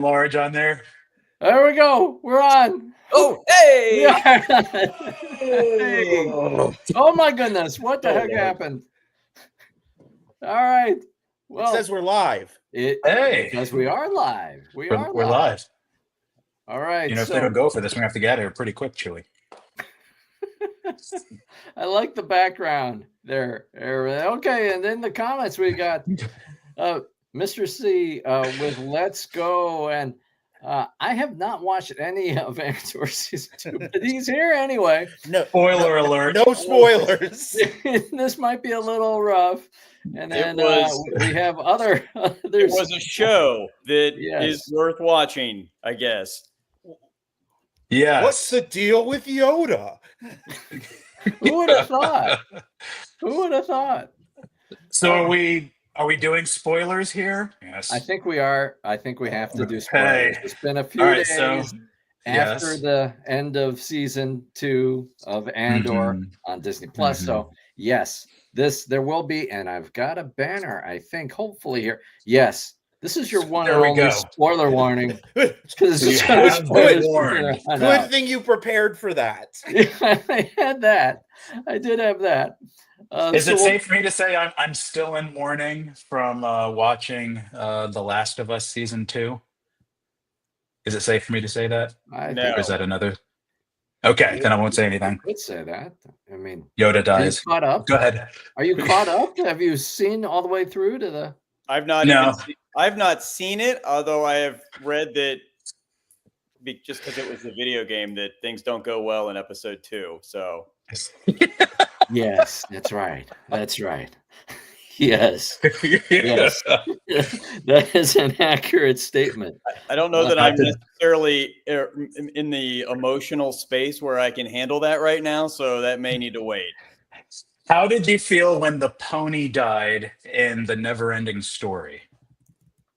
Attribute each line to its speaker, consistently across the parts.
Speaker 1: large on there.
Speaker 2: There we go. We're on.
Speaker 3: Oh, hey!
Speaker 2: Yeah. Hey. Oh my goodness! What the heck happened? All right. Well,
Speaker 4: it says we're live.
Speaker 2: Because we are live. We're
Speaker 1: live.
Speaker 2: All right.
Speaker 1: If they don't go for this, we have to get out of here pretty quick, Chewy.
Speaker 2: I like the background there. Okay, and in the comments we got Mr. C with "Let's Go," and I have not watched any of Andor season 2, but he's here anyway.
Speaker 4: No
Speaker 1: spoiler alert.
Speaker 4: No spoilers.
Speaker 2: This might be a little rough. And then we have other.
Speaker 3: It was a show that is worth watching, I guess.
Speaker 1: Yeah.
Speaker 4: What's the deal with Yoda?
Speaker 2: Who would have thought? Who would have thought?
Speaker 1: So are we doing spoilers here? Yes.
Speaker 2: I think we are. I think we have to do spoilers. It's been a few days after the end of season 2 of Andor on Disney Plus. So yes, there will be, and I've got a banner, I think, hopefully here. Yes. This is your one and only spoiler warning. Because
Speaker 1: you have been warned.
Speaker 4: Good thing you prepared for that.
Speaker 2: I had that. I did have that.
Speaker 1: Is it safe for me to say I'm still in mourning from watching The Last of Us season 2? Is it safe for me to say that?
Speaker 3: No.
Speaker 1: Or is that another? Okay, then I won't say anything.
Speaker 2: I could say that. I mean,
Speaker 1: Yoda dies.
Speaker 2: Are you caught up?
Speaker 1: Go ahead.
Speaker 2: Are you caught up? Have you seen all the way through to the?
Speaker 3: I've not seen it, although I have read that just because it was a video game that things don't go well in episode 2. So
Speaker 2: yes, that's right. That's right. Yes. Yes. That is an accurate statement.
Speaker 3: I don't know that I'm necessarily in the emotional space where I can handle that right now, so that may need to wait.
Speaker 1: How did you feel when the pony died in the Never-Ending Story?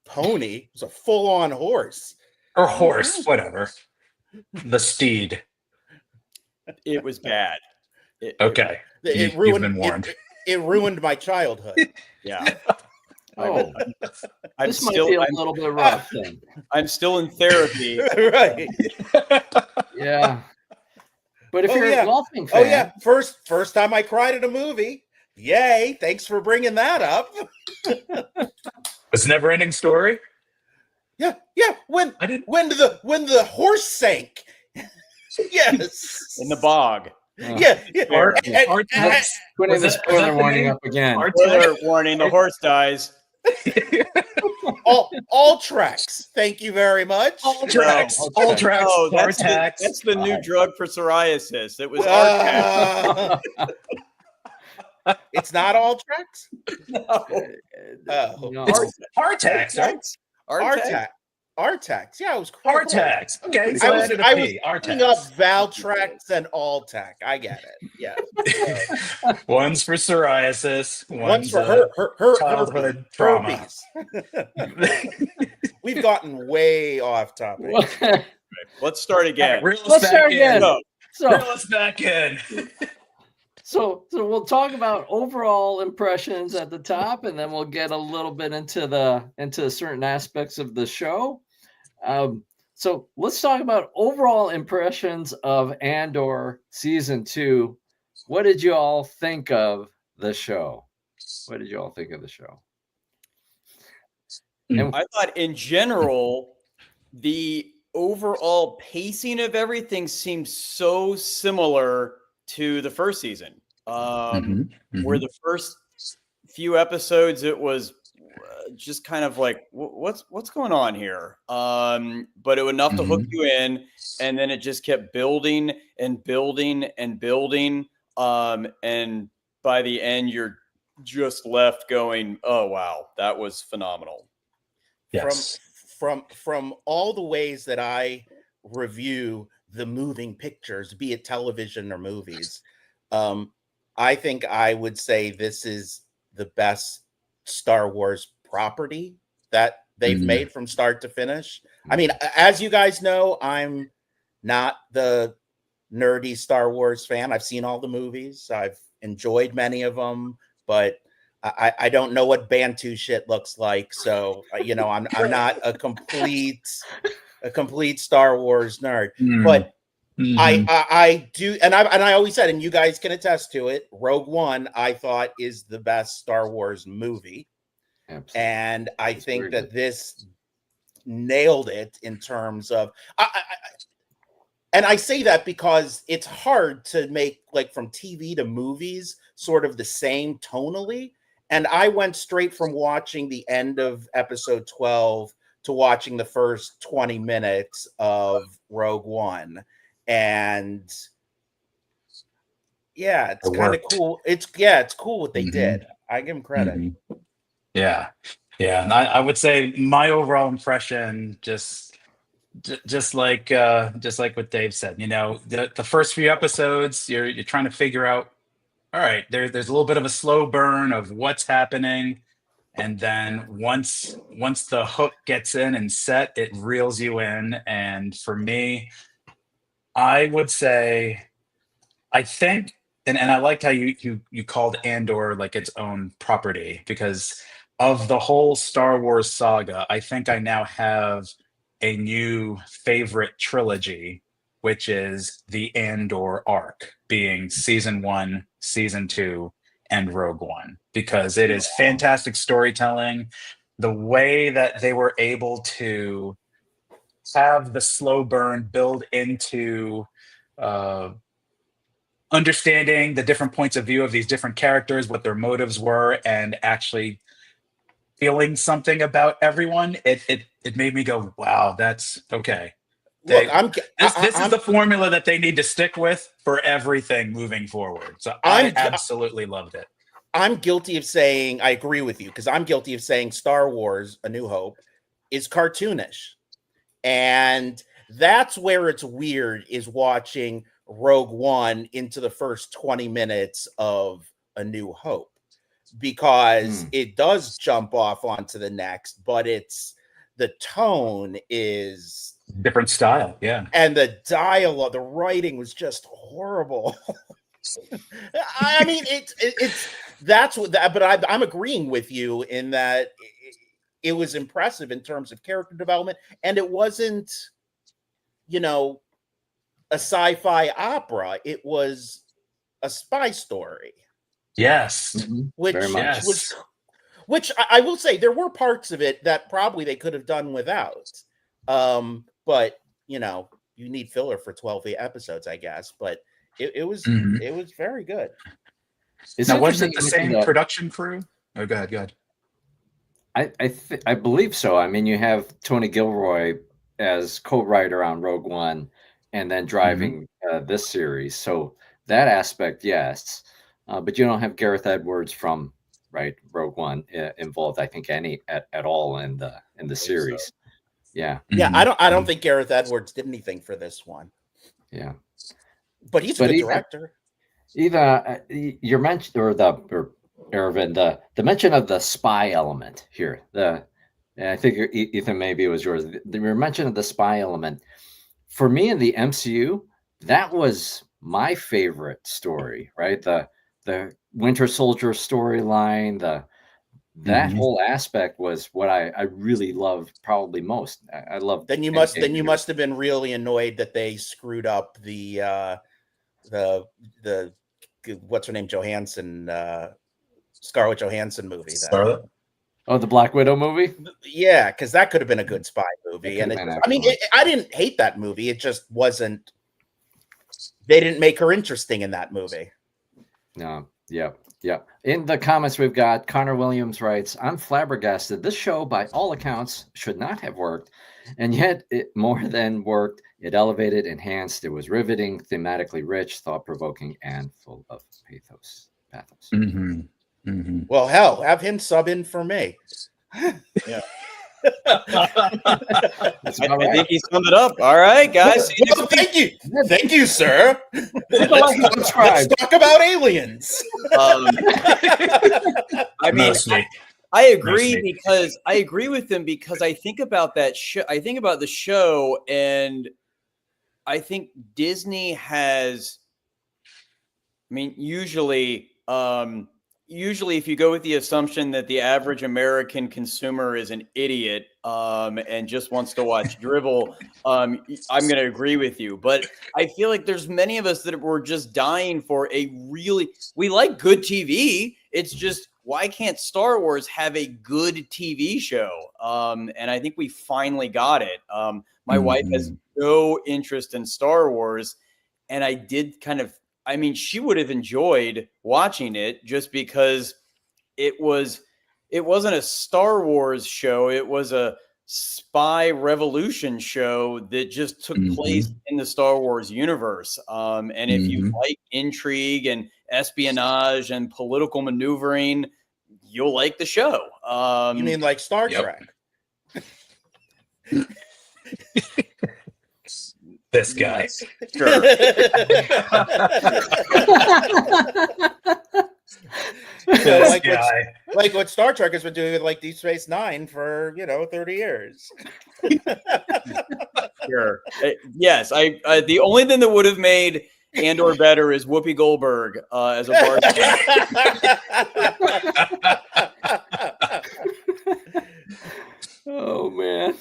Speaker 4: Pony? It was a full-on horse.
Speaker 1: Or horse, whatever. The steed.
Speaker 3: It was bad.
Speaker 1: Okay.
Speaker 4: It ruined. You've been warned. It ruined my childhood.
Speaker 3: Yeah.
Speaker 2: This might be a little bit rough. Then.
Speaker 3: I'm still in therapy.
Speaker 4: Right.
Speaker 2: Yeah. But if you're a golfing fan.
Speaker 4: First time I cried at a movie. Yay. Thanks for bringing that up.
Speaker 1: It's Never-Ending Story?
Speaker 4: Yeah. When the horse sank. Yes.
Speaker 3: In the bog.
Speaker 4: Yeah.
Speaker 2: Putting the spoiler warning up again.
Speaker 3: Spoiler warning, the horse dies.
Speaker 4: all tracks. Thank you very much.
Speaker 1: All tracks.
Speaker 3: Oh, that's the new drug for psoriasis. It was Artax.
Speaker 4: It's not all tracks?
Speaker 3: No.
Speaker 1: Artax.
Speaker 4: Artax. Yeah, it was
Speaker 1: Artax. Okay,
Speaker 4: so I was looking up Valtrax and Altac. I get it. Yeah.
Speaker 1: One's for psoriasis.
Speaker 4: One's for her
Speaker 1: childhood trauma.
Speaker 4: We've gotten way off topic.
Speaker 3: Let's start again.
Speaker 2: Let's start again.
Speaker 1: Reel us back in.
Speaker 2: So we'll talk about overall impressions at the top, and then we'll get a little bit into certain aspects of the show. So let's talk about overall impressions of Andor season 2. What did you all think of the show?
Speaker 3: I thought in general, the overall pacing of everything seemed so similar to the first season. Where the first few episodes, it was just kind of like, what's going on here? But it was enough to hook you in, and then it just kept building and building and building. And by the end, you're just left going, oh wow, that was phenomenal.
Speaker 1: Yes.
Speaker 4: From all the ways that I review the moving pictures, be it television or movies, I think I would say this is the best Star Wars property that they've made from start to finish. I mean, as you guys know, I'm not the nerdy Star Wars fan. I've seen all the movies. I've enjoyed many of them, but I don't know what Bantu shit looks like, so you know, I'm not a complete Star Wars nerd, but I do, and I always said, and you guys can attest to it, Rogue One I thought is the best Star Wars movie. Absolutely. And I think that this nailed it in terms of and I say that because it's hard to make, like, from TV to movies sort of the same tonally. And I went straight from watching the end of episode 12 to watching the first 20 minutes of Rogue One. And yeah, it's kind of cool. It's cool what they did. I give them credit.
Speaker 1: Yeah. And I would say my overall impression, just like what Dave said, you know, the first few episodes, you're trying to figure out, all right, there's a little bit of a slow burn of what's happening, and then once the hook gets in and set, it reels you in. And for me, I would say, I think, and I liked how you called Andor like its own property, because of the whole Star Wars saga, I think I now have a new favorite trilogy, which is the Andor arc, being season 1, season 2, and Rogue One, because it is fantastic storytelling. The way that they were able to have the slow burn build into understanding the different points of view of these different characters, what their motives were, and actually feeling something about everyone, it made me go, wow, that's okay.
Speaker 4: Look,
Speaker 1: this is the formula that they need to stick with for everything moving forward. So I absolutely loved it.
Speaker 4: I'm guilty of saying, I agree with you, because I'm guilty of saying Star Wars A New Hope is cartoonish. And that's where it's weird, is watching Rogue One into the first 20 minutes of A New Hope, because it does jump off onto the next, but the tone is
Speaker 1: different style. Yeah.
Speaker 4: And the dialogue, the writing was just horrible. I mean, but I'm agreeing with you in that it was impressive in terms of character development, and it wasn't, you know, a sci-fi opera. It was a spy story.
Speaker 1: Yes.
Speaker 4: Which I will say, there were parts of it that probably they could have done without. But you know, you need filler for 12 episodes, I guess. But it was very good.
Speaker 1: Now, wasn't it the same production crew? Oh, go ahead.
Speaker 2: I believe so. I mean, you have Tony Gilroy as co-writer on Rogue One, and then driving this series. So that aspect, yes, but you don't have Gareth Edwards from Rogue One involved. I think at all in the series. So. Yeah.
Speaker 4: I don't think Gareth Edwards did anything for this one.
Speaker 2: Yeah,
Speaker 4: but he's a good director.
Speaker 2: Either you mentioned Irvin, the mention of the spy element here. I think Ethan, maybe it was yours. Your mention of the spy element. For me in the MCU, that was my favorite story. Right, the Winter Soldier storyline, that whole aspect was what I really loved probably most. I love.
Speaker 4: Then you must have been really annoyed that they screwed up the what's her name, Johansson, Scarlett Johansson movie.
Speaker 1: Scarlett?
Speaker 2: Oh, the Black Widow movie?
Speaker 4: Yeah, because that could have been a good spy movie. And I didn't hate that movie. It just wasn't. They didn't make her interesting in that movie.
Speaker 2: No. Yep. In the comments, we've got Connor Williams writes, "I'm flabbergasted. This show, by all accounts, should not have worked, and yet it more than worked. It elevated, enhanced. It was riveting, thematically rich, thought-provoking, and full of pathos."
Speaker 4: Well, hell, have him sub in for me.
Speaker 3: Yeah. I think he summed it up. All right, guys.
Speaker 4: Well, thank you, sir. Let's talk about aliens.
Speaker 3: I mean, I agree because I agree with him, because I think about that show. I think about the show, and I think Disney has. I mean, usually, usually if you go with the assumption that the average American consumer is an idiot and just wants to watch drivel, I'm going to agree with you. But I feel like there's many of us that were just dying for we like good TV. It's just, why can't Star Wars have a good TV show? And I think we finally got it. My wife has no interest in Star Wars. And I did she would have enjoyed watching it just because it wasn't a Star Wars show. It was a spy revolution show that just took place in the Star Wars universe. And if you like intrigue and espionage and political maneuvering, you'll like the show.
Speaker 4: You mean like Star Trek?
Speaker 1: This guy.
Speaker 3: Yes, sure.
Speaker 4: Like what Star Trek has been doing with like Deep Space Nine for 30 years.
Speaker 3: Sure. Yes, the only thing that would have made Andor better is Whoopi Goldberg as a bartender.
Speaker 2: Oh man,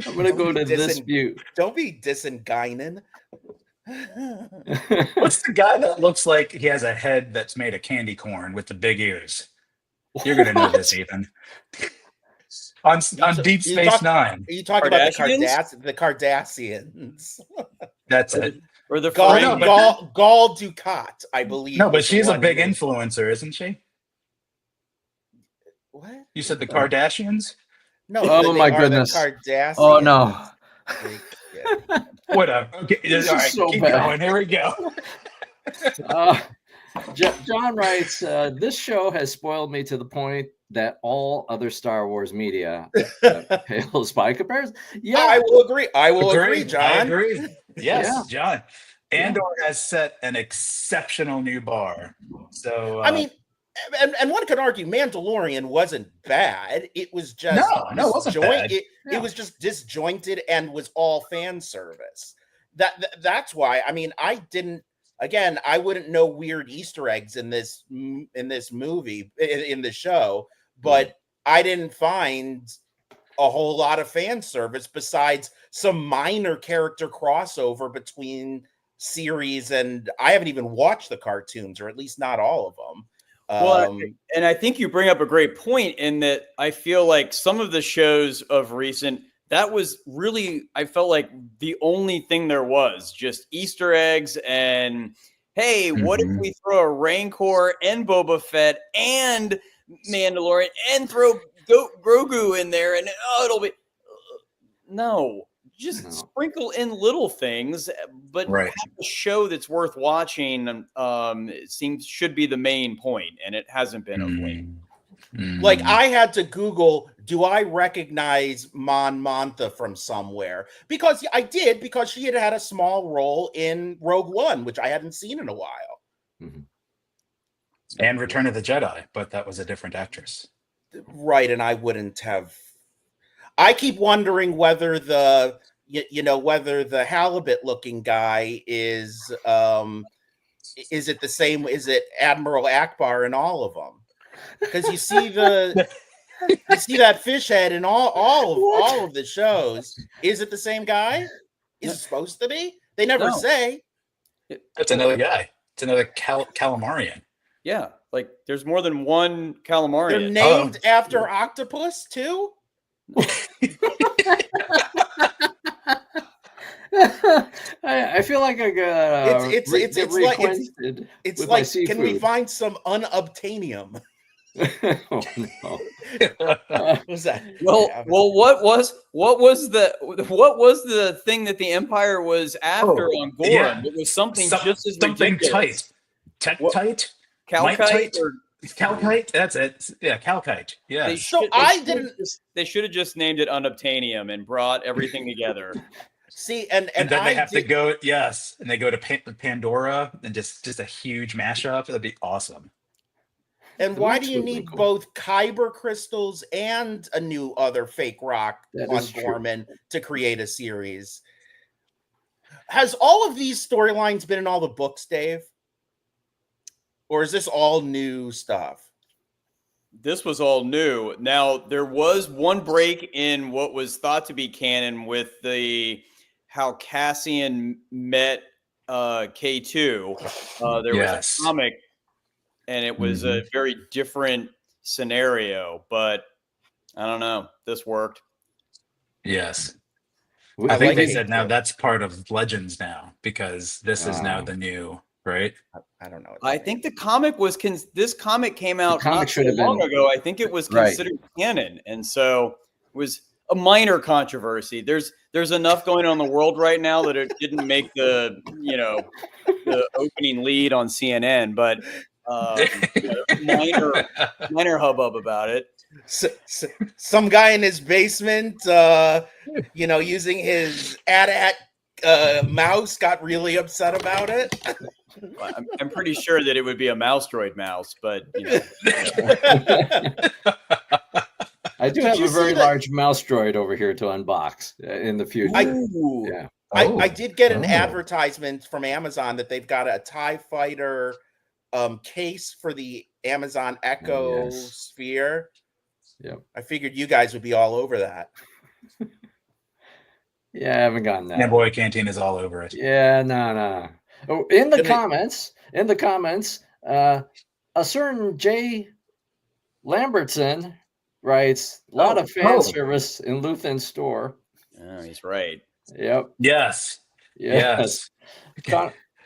Speaker 2: I'm gonna go to this view.
Speaker 4: Don't be dissing Guinan.
Speaker 1: What's the guy that looks like he has a head that's made of candy corn with the big ears? You're gonna know this, Ethan. On Deep Space Nine.
Speaker 4: Are you talking about the Cardassians?
Speaker 1: That's it.
Speaker 3: Or the
Speaker 4: Gul Dukat, I believe.
Speaker 1: No, but she's a big influencer, isn't she?
Speaker 4: What?
Speaker 1: You said the Kardashians?
Speaker 4: No.
Speaker 2: Oh my goodness.
Speaker 4: Kardashians.
Speaker 2: Oh no.
Speaker 1: Whatever. Okay.
Speaker 2: This
Speaker 1: All right,
Speaker 2: is so
Speaker 1: keep
Speaker 2: bad.
Speaker 1: going. Here we go.
Speaker 2: John writes, this show has spoiled me to the point that all other Star Wars media pales by comparison. Yeah,
Speaker 4: I will agree. I will agree, John.
Speaker 1: I agree. Yes,
Speaker 2: Yeah.
Speaker 1: John. Andor has set an exceptional new bar. So
Speaker 4: I mean, and one could argue Mandalorian wasn't bad. It was just
Speaker 1: no, it wasn't bad.
Speaker 4: It was just disjointed and was all fan service. That's why. I mean, I wouldn't know weird Easter eggs in this movie, in the show, but I didn't find a whole lot of fan service besides some minor character crossover between series, and I haven't even watched the cartoons, or at least not all of them.
Speaker 3: Well, and I think you bring up a great point in that I feel like some of the shows of recent, that was really, I felt like the only thing there was just Easter eggs and, hey, what if we throw a Rancor and Boba Fett and Mandalorian and throw Grogu in there and it'll be just sprinkle in little things, but have a show that's worth watching. Should be the main point, and it hasn't been of late.
Speaker 4: Like I had to Google, do I recognize Mon Mothma from somewhere? Because I did, because she had a small role in Rogue One, which I hadn't seen in a while.
Speaker 1: And Return of the Jedi, but that was a different actress.
Speaker 4: Right, and I wouldn't have. I keep wondering whether the halibut looking guy is it the same? Is it Admiral Akbar in all of them? Because you see that fish head in all of the shows. Is it the same guy? Is it supposed to be? They never say.
Speaker 1: That's another guy. It's another Calamarian.
Speaker 3: Yeah, like there's more than one Calamarian.
Speaker 4: They're named after octopus too.
Speaker 2: I feel like I got
Speaker 4: it's like can we find some unobtainium?
Speaker 2: Oh no.
Speaker 4: What was that?
Speaker 3: Well, what was the thing that the Empire was after on Gorn?
Speaker 1: Yeah.
Speaker 3: It was something just as
Speaker 1: something
Speaker 3: ridiculous.
Speaker 1: tight.
Speaker 3: Calcite or
Speaker 1: Calcite? That's it. Yeah, Calcite. Yeah.
Speaker 3: They should have just named it Unobtainium and brought everything together.
Speaker 4: See, and
Speaker 1: then they have to go. Yes, and they go to Pandora and just a huge mashup. That'd be awesome.
Speaker 4: And why do you need both Kyber crystals and a new other fake rock on Gorman to create a series? Has all of these storylines been in all the books, Dave? Or is this all new stuff?
Speaker 3: this was all new. Now, there was one break in what was thought to be canon with how Cassian met K2. There was a
Speaker 1: Yes.
Speaker 3: comic, and it was a very different scenario, but I don't know. This worked.
Speaker 1: Yes.
Speaker 2: I
Speaker 1: I think
Speaker 4: like
Speaker 1: they
Speaker 4: it.
Speaker 1: said now that's part of Legends now because this is now the new, right?
Speaker 4: I don't know. What
Speaker 3: I think the comic was this comic came out
Speaker 2: comic
Speaker 3: not so
Speaker 2: should have
Speaker 3: long
Speaker 2: been-
Speaker 3: ago. I think it was
Speaker 2: Right.
Speaker 3: considered canon, and so it was a minor controversy. There's enough going on in the world right now that it didn't make the opening lead on CNN, but minor hubbub about it.
Speaker 4: Some guy in his basement, using his AT-AT mouse, got really upset about it.
Speaker 3: I'm pretty sure that it would be a mouse droid mouse, but
Speaker 2: I do
Speaker 4: Did
Speaker 2: have
Speaker 4: you
Speaker 2: a
Speaker 4: see
Speaker 2: very
Speaker 4: that-
Speaker 2: large mouse droid over here to unbox in the future. Yeah.
Speaker 4: I did get an
Speaker 1: Oh.
Speaker 4: advertisement from Amazon that they've got a TIE fighter case for the Amazon Echo
Speaker 2: Yes.
Speaker 4: Sphere.
Speaker 2: Yep.
Speaker 4: I figured you guys would be all over that.
Speaker 2: Yeah, I haven't gotten that.
Speaker 1: Boy Canteen is all over it.
Speaker 2: Yeah, no. Oh, in the
Speaker 4: Can they-
Speaker 2: comments, a certain Jay Lambertson writes, a lot of fan service in Luthen's store.
Speaker 3: Oh, he's right.
Speaker 2: Yep.
Speaker 1: Yes.
Speaker 2: Yes.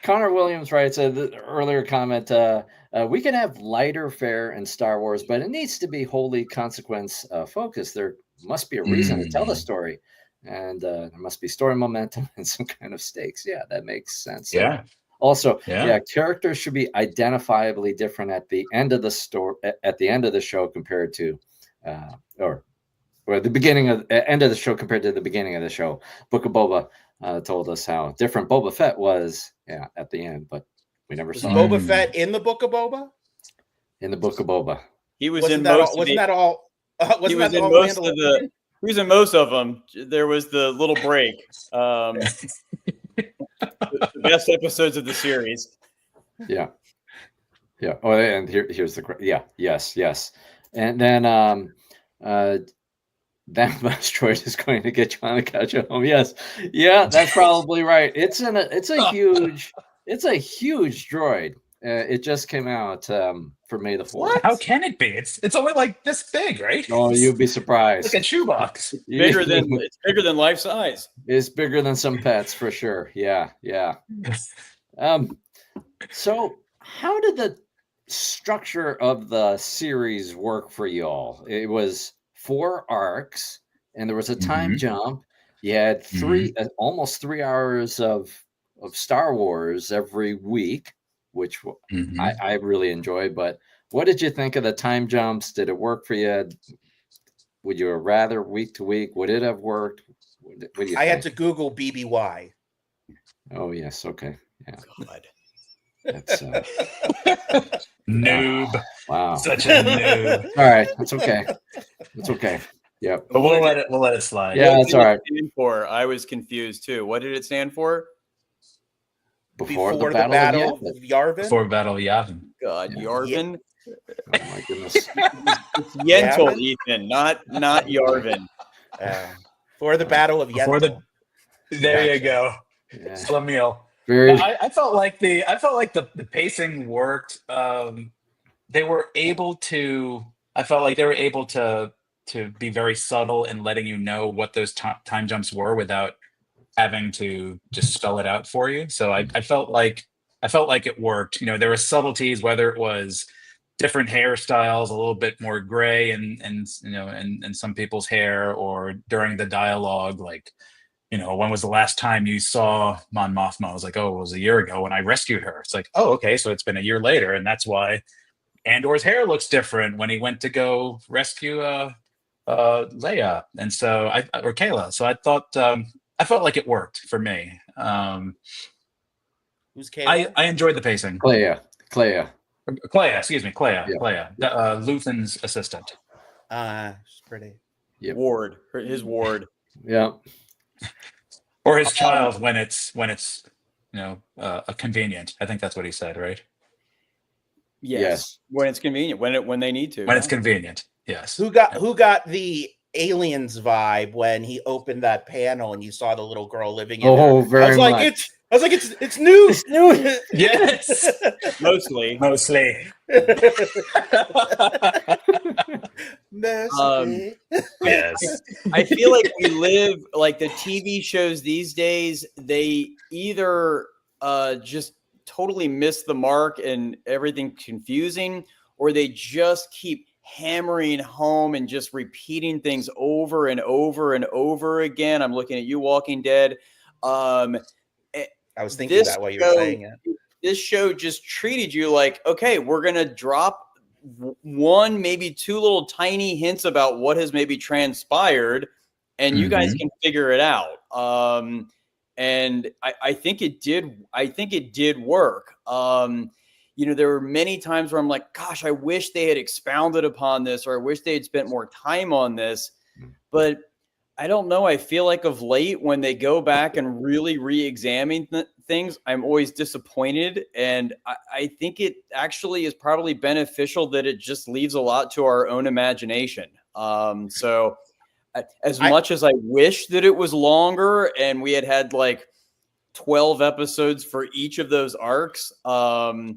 Speaker 2: Connor Williams writes the earlier comment, we can have lighter fare in Star Wars, but it needs to be wholly consequence focused. There must be a reason to tell the story, and there must be story momentum and some kind of stakes. Yeah, that makes sense.
Speaker 1: Yeah.
Speaker 2: Also,
Speaker 1: Yeah.
Speaker 2: characters should be identifiably different at the end of the story, at the end of the show compared to, or the beginning of end of the show compared to the beginning of the show. Book of Boba told us how different Boba Fett was, at the end, but we never
Speaker 4: Was
Speaker 2: saw
Speaker 4: Boba
Speaker 2: it
Speaker 4: Fett in the Book of Boba?
Speaker 2: in the Book of Boba.
Speaker 3: He was
Speaker 4: Wasn't
Speaker 3: in
Speaker 4: that
Speaker 3: most.
Speaker 4: all? Wasn't that all?
Speaker 3: He
Speaker 4: Wasn't
Speaker 3: was
Speaker 4: that
Speaker 3: in
Speaker 4: all
Speaker 3: most of
Speaker 4: Mandalorian?
Speaker 3: the. He was in most of them. There was the little break. The best episodes of the series.
Speaker 2: Yeah. Oh, and here's the yes. And then that mouse droid is going to get you on the couch at home. Yes, that's probably right. It's a huge droid. It just came out for May the 4th.
Speaker 1: How can it be? It's only like this big, right?
Speaker 2: Oh, you'd be surprised.
Speaker 1: Like a shoebox.
Speaker 3: It's bigger than life size.
Speaker 2: It's bigger than some pets for sure. Yeah. So how did the structure of the series work for y'all? It was 4 arcs, and there was a time jump. You had almost 3 hours of Star Wars every week, which I really enjoyed. But what did you think of the time jumps? Did it work for you? Would you rather week to week? Would it have worked? What do you
Speaker 4: I
Speaker 2: think?
Speaker 4: had to Google BBY.
Speaker 2: Oh yes, okay, yeah.
Speaker 3: God.
Speaker 2: That's
Speaker 1: Noob.
Speaker 2: wow.
Speaker 1: Such a noob.
Speaker 2: All right, that's okay. It's okay. Yep.
Speaker 1: But we'll let it slide.
Speaker 2: Yeah, that's all right.
Speaker 3: Stand for? I was confused too. What did it stand for?
Speaker 2: Before the Battle of
Speaker 4: of Yavin.
Speaker 1: Before Battle of Yavin.
Speaker 3: God,
Speaker 2: Yeah.
Speaker 3: Yarvin.
Speaker 2: Oh my goodness.
Speaker 3: It's Yentl, Ethan, not Yarvin.
Speaker 4: For the Battle of
Speaker 1: Before
Speaker 4: Yavin.
Speaker 1: There you go.
Speaker 2: Yeah.
Speaker 1: Slamiel.
Speaker 2: Very.
Speaker 1: I felt like the pacing worked. They were able to. I felt like they were able to be very subtle in letting you know what those time jumps were without having to just spell it out for you. So I felt like it worked. There were subtleties, whether it was different hairstyles, a little bit more gray and some people's hair, or during the dialogue, like, when was the last time you saw Mon Mothma? I was like, oh, it was a year ago when I rescued her. It's like, oh, okay, so it's been a year later, and that's why Andor's hair looks different when he went to go rescue Leia, and so or Kayla. So I thought I felt like it worked for me.
Speaker 4: Who's Kayla?
Speaker 1: I enjoyed the pacing.
Speaker 2: Clea.
Speaker 1: Excuse me, Clea. Luthen's assistant.
Speaker 4: She's pretty.
Speaker 2: Yep.
Speaker 3: Ward, his ward.
Speaker 2: Yeah.
Speaker 1: Or his child when it's convenient. I think that's what he said, right?
Speaker 2: Yes.
Speaker 3: When it's convenient, when they need to.
Speaker 1: When it's convenient. Yes.
Speaker 4: Who got the Aliens vibe when he opened that panel and you saw the little girl living in there?
Speaker 2: Very much.
Speaker 4: It's new.
Speaker 2: It's new.
Speaker 1: Yes.
Speaker 3: Mostly.
Speaker 1: Yes.
Speaker 3: I feel like we live like the TV shows these days, they either just totally miss the mark and everything confusing, or they just keep hammering home and just repeating things over and over and over again. I'm looking at you, Walking Dead.
Speaker 4: I was thinking that while you were saying it.
Speaker 3: This show just treated you like, okay, we're going to drop one, maybe two little tiny hints about what has maybe transpired, and you guys can figure it out. And I think it did. I think it did work. There were many times where I'm like, gosh, I wish they had expounded upon this, or I wish they had spent more time on this. But I don't know. I feel like of late, when they go back and really re-examine things, I'm always disappointed. And I think it actually is probably beneficial that it just leaves a lot to our own imagination. So as much as I wish that it was longer and we had like 12 episodes for each of those arcs, I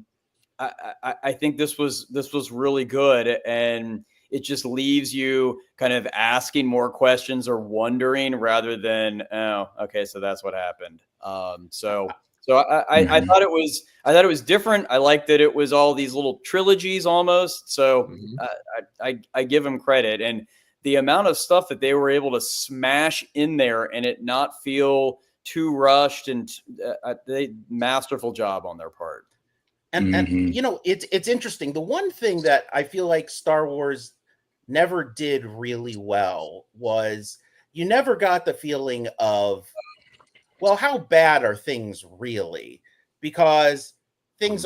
Speaker 3: think this was really good, and it just leaves you kind of asking more questions or wondering rather than, oh, okay, so that's what happened. So I thought it was different. I liked that it was all these little trilogies almost. So I give them credit, and the amount of stuff that they were able to smash in there and it not feel too rushed, and they masterful job on their part.
Speaker 4: And it's interesting. The one thing that I feel like Star Wars never did really well was you never got the feeling of, well, how bad are things really? Because things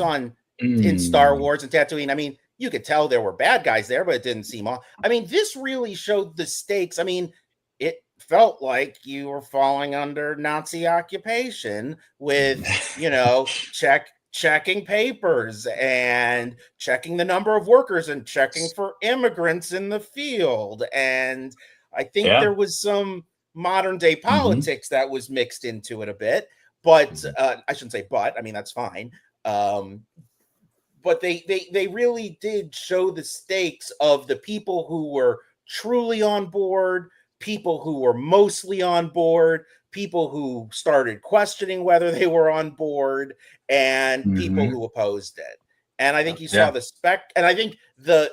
Speaker 4: in Star Wars and Tatooine, I mean, you could tell there were bad guys there, but it didn't seem all. I mean, this really showed the stakes. I mean, it felt like you were falling under Nazi occupation with, checking papers and checking the number of workers and checking for immigrants in the field. And I think there was some modern day politics that was mixed into it a bit, but I shouldn't say but, I mean, that's fine. But they really did show the stakes of the people who were truly on board, people who were mostly on board, people who started questioning whether they were on board, and people who opposed it. And I think you saw the and I think the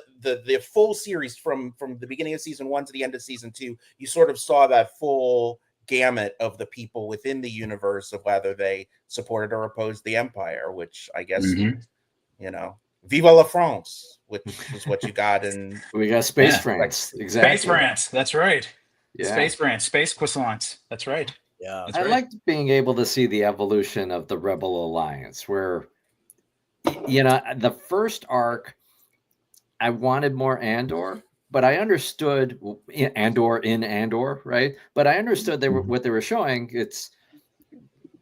Speaker 4: full series from the beginning of season 1 to the end of season 2, you sort of saw that full gamut of the people within the universe of whether they supported or opposed the Empire, which I guess, Viva la France, which is what you got in.
Speaker 2: We got Space France. Exactly.
Speaker 1: Space France. That's right.
Speaker 2: Yeah.
Speaker 1: Space France. Space croissants. That's right.
Speaker 3: Yeah.
Speaker 2: I liked being able to see the evolution of the Rebel Alliance, where, the first arc, I wanted more Andor, but I understood Andor, right? But I understood what they were showing. It's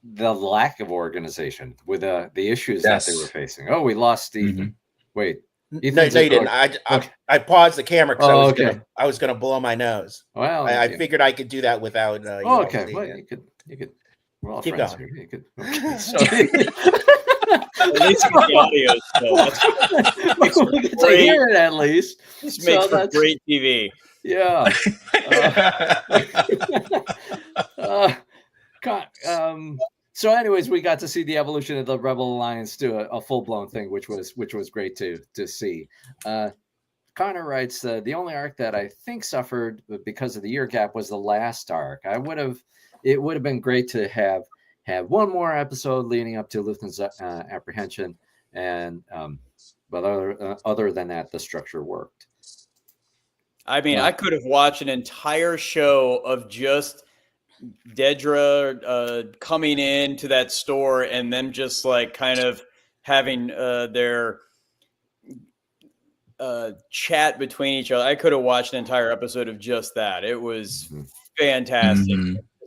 Speaker 2: the lack of organization with the issues that they were facing. Oh, we lost Ethan. Wait.
Speaker 4: No, you didn't. I paused the camera because I was gonna blow my nose.
Speaker 2: Well,
Speaker 4: I figured I could do that without.
Speaker 2: Okay. Well, you could. We're all
Speaker 4: keep
Speaker 2: friends
Speaker 4: going.
Speaker 2: here. You could.
Speaker 3: At least with the audio,
Speaker 2: We get to hear it at least.
Speaker 3: This makes for great TV.
Speaker 2: Yeah. So anyways, we got to see the evolution of the Rebel Alliance do a full-blown thing, which was great to see. Connor writes, the only arc that I think suffered because of the year gap was the last arc. It would have been great to have one more episode leading up to Luthen's apprehension, and but other than that, the structure worked.
Speaker 3: I mean, I could have watched an entire show of just Dedra coming into that store and them just like kind of having their chat between each other. I could have watched an entire episode of just that. It was fantastic.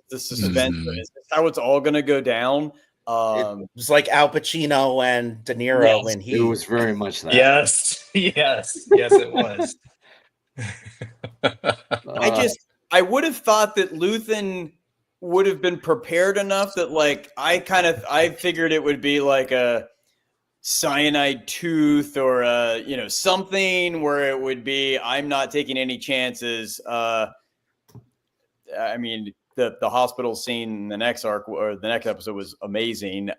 Speaker 3: The suspense is how it's all going to go down.
Speaker 4: It was like Al Pacino and De Niro
Speaker 3: Yes,
Speaker 4: when
Speaker 2: It was very much that.
Speaker 1: Yes, yes, yes, it was.
Speaker 3: I would have thought that Luthen would have been prepared enough that like I figured it would be like a cyanide tooth or something where it would be I'm not taking any chances. I mean the hospital scene in the next arc or the next episode was amazing.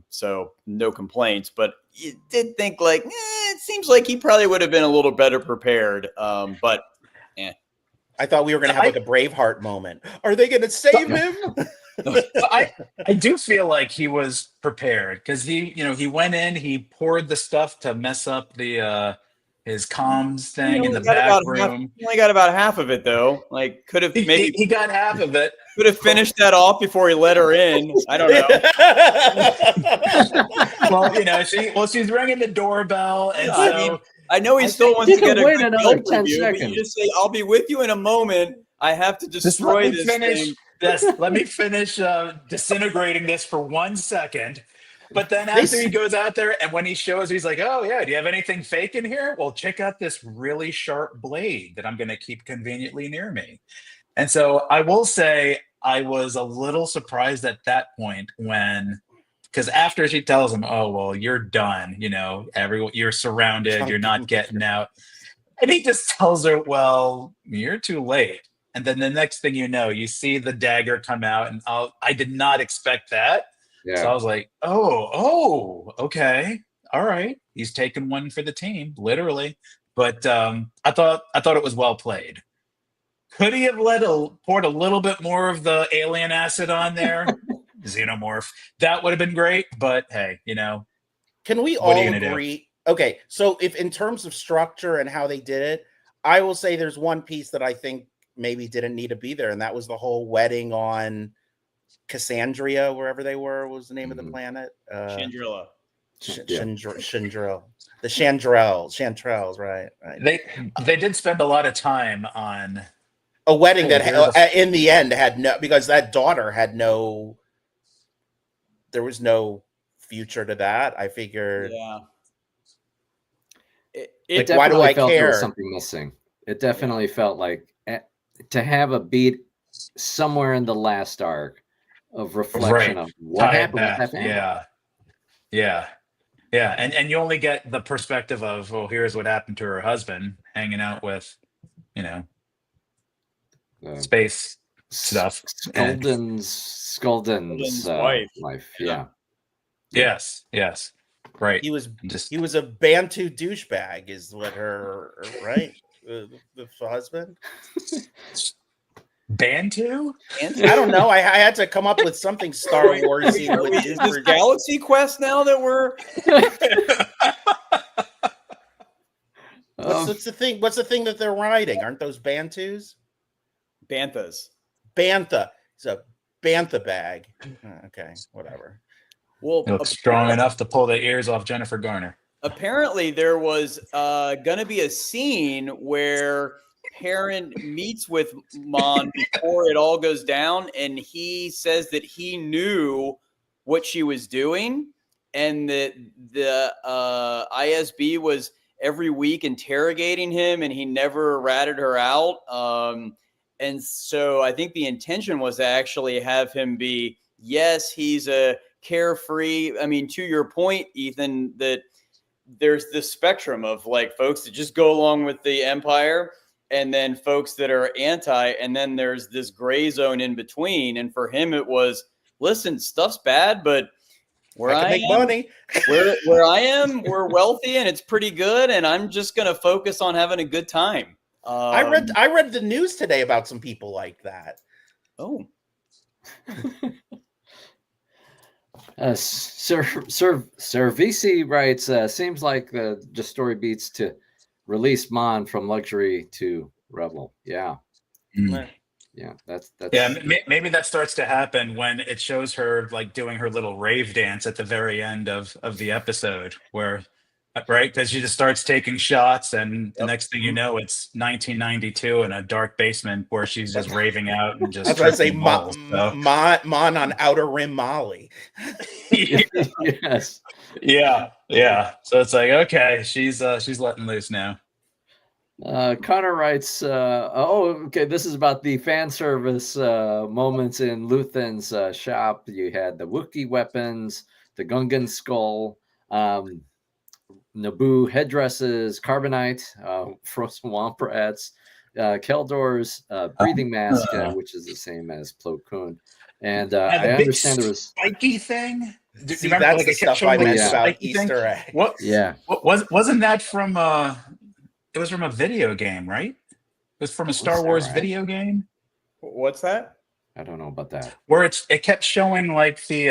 Speaker 3: So no complaints, but you did think like it seems like he probably would have been a little better prepared. But
Speaker 4: I thought we were going to have like a Braveheart moment. Are they going to save him?
Speaker 1: I do feel like he was prepared because he went in, he poured the stuff to mess up the his comms thing in the back room.
Speaker 3: He only got about half of it though. Like could have maybe
Speaker 1: he got half of it.
Speaker 3: Could have finished that off before he let her in. I don't know.
Speaker 1: Well, she's ringing the doorbell, and
Speaker 3: I know he still wants to get a
Speaker 2: wait
Speaker 3: good
Speaker 2: another
Speaker 3: Yelp
Speaker 2: 10
Speaker 3: review, but
Speaker 2: seconds.
Speaker 3: you just say, "I'll be with you in a moment. I have to destroy this thing."
Speaker 1: Let me finish disintegrating this for 1 second. But then after he goes out there and when he shows, he's like, "Oh yeah, do you have anything fake in here? Well, check out this really sharp blade that I'm going to keep conveniently near me." And so I will say I was a little surprised at that point because after she tells him, "Oh well, you're done. You're surrounded. You're not getting out," and he just tells her, "Well, you're too late." And then the next thing you know, you see the dagger come out, and I did not expect that. Yeah. So I was like, oh, okay, all right. He's taking one for the team, literally. But I thought it was well played. Could he have poured a little bit more of the alien acid on there? Xenomorph. That would have been great. But hey,
Speaker 4: Can we all agree? Okay, so if in terms of structure and how they did it, I will say there's one piece that I think maybe didn't need to be there, and that was the whole wedding on Cassandria, wherever they were. What was the name of the planet?
Speaker 3: Chandrilla.
Speaker 4: Chandril. The Chantrels, right?
Speaker 1: They did spend a lot of time on
Speaker 4: a wedding that in the end had no, because that daughter had no, there was no future to that. I figured.
Speaker 3: Yeah.
Speaker 2: It why do I care? There was something missing. It definitely felt like to have a beat somewhere in the last arc of reflection of what happened.
Speaker 1: Yeah. And you only get the perspective of, well, here's what happened to her husband hanging out with, space stuff.
Speaker 2: Skulden's wife. Yeah.
Speaker 1: Yes. Right.
Speaker 4: He was a Bantu douchebag, is what her right? The husband.
Speaker 1: Bantu?
Speaker 4: I don't know. I had to come up with something Star Warsy.
Speaker 3: Is this Galaxy Quest now that we're?
Speaker 4: What's the thing? What's the thing that they're riding? Aren't those Bantus?
Speaker 3: Banthas.
Speaker 4: Bantha. It's a Bantha bag. Okay, whatever.
Speaker 3: Well,
Speaker 1: it looks strong enough to pull the ears off Jennifer Garner.
Speaker 3: Apparently, there was going to be a scene where Perrin meets with Mon before it all goes down, and he says that he knew what she was doing, and that the ISB was every week interrogating him, and he never ratted her out. And so I think the intention was to actually have him be, yes, he's a carefree. I mean, to your point, Ethan, that there's this spectrum of like folks that just go along with the Empire and then folks that are anti, and then there's this gray zone in between. And for him, it was, listen, stuff's bad, but where I
Speaker 4: make money,
Speaker 3: where I am, we're wealthy and it's pretty good. And I'm just going to focus on having a good time.
Speaker 4: I read the news today about some people like that.
Speaker 3: Oh,
Speaker 2: Servici writes, seems like the story beats to release Mon from luxury to rebel. Yeah. Yeah, that's
Speaker 1: maybe that starts to happen when it shows her like doing her little rave dance at the very end of the episode, where right? Because she just starts taking shots, and the next thing you know, it's 1992 in a dark basement where she's just raving out and
Speaker 4: I
Speaker 1: just
Speaker 4: was going to say
Speaker 1: tripping balls. So.
Speaker 4: Mon on Outer Rim Molly.
Speaker 2: Yes.
Speaker 1: Yeah. So it's like, okay, she's letting loose now.
Speaker 2: Connor writes, okay, this is about the fan service moments in Luthen's shop. You had the Wookiee weapons, the Gungan skull, Naboo headdresses, carbonite, frozen womprats, Keldor's breathing mask, which is the same as Plo Koon. And I understand there was
Speaker 1: spiky thing.
Speaker 4: See, that's the stuff I meant about Easter egg.
Speaker 1: What?
Speaker 2: Yeah.
Speaker 1: Wasn't that from it was from a video game, right? It was from a Star Wars video game.
Speaker 3: What's that?
Speaker 2: I don't know about that.
Speaker 1: Where it kept showing like the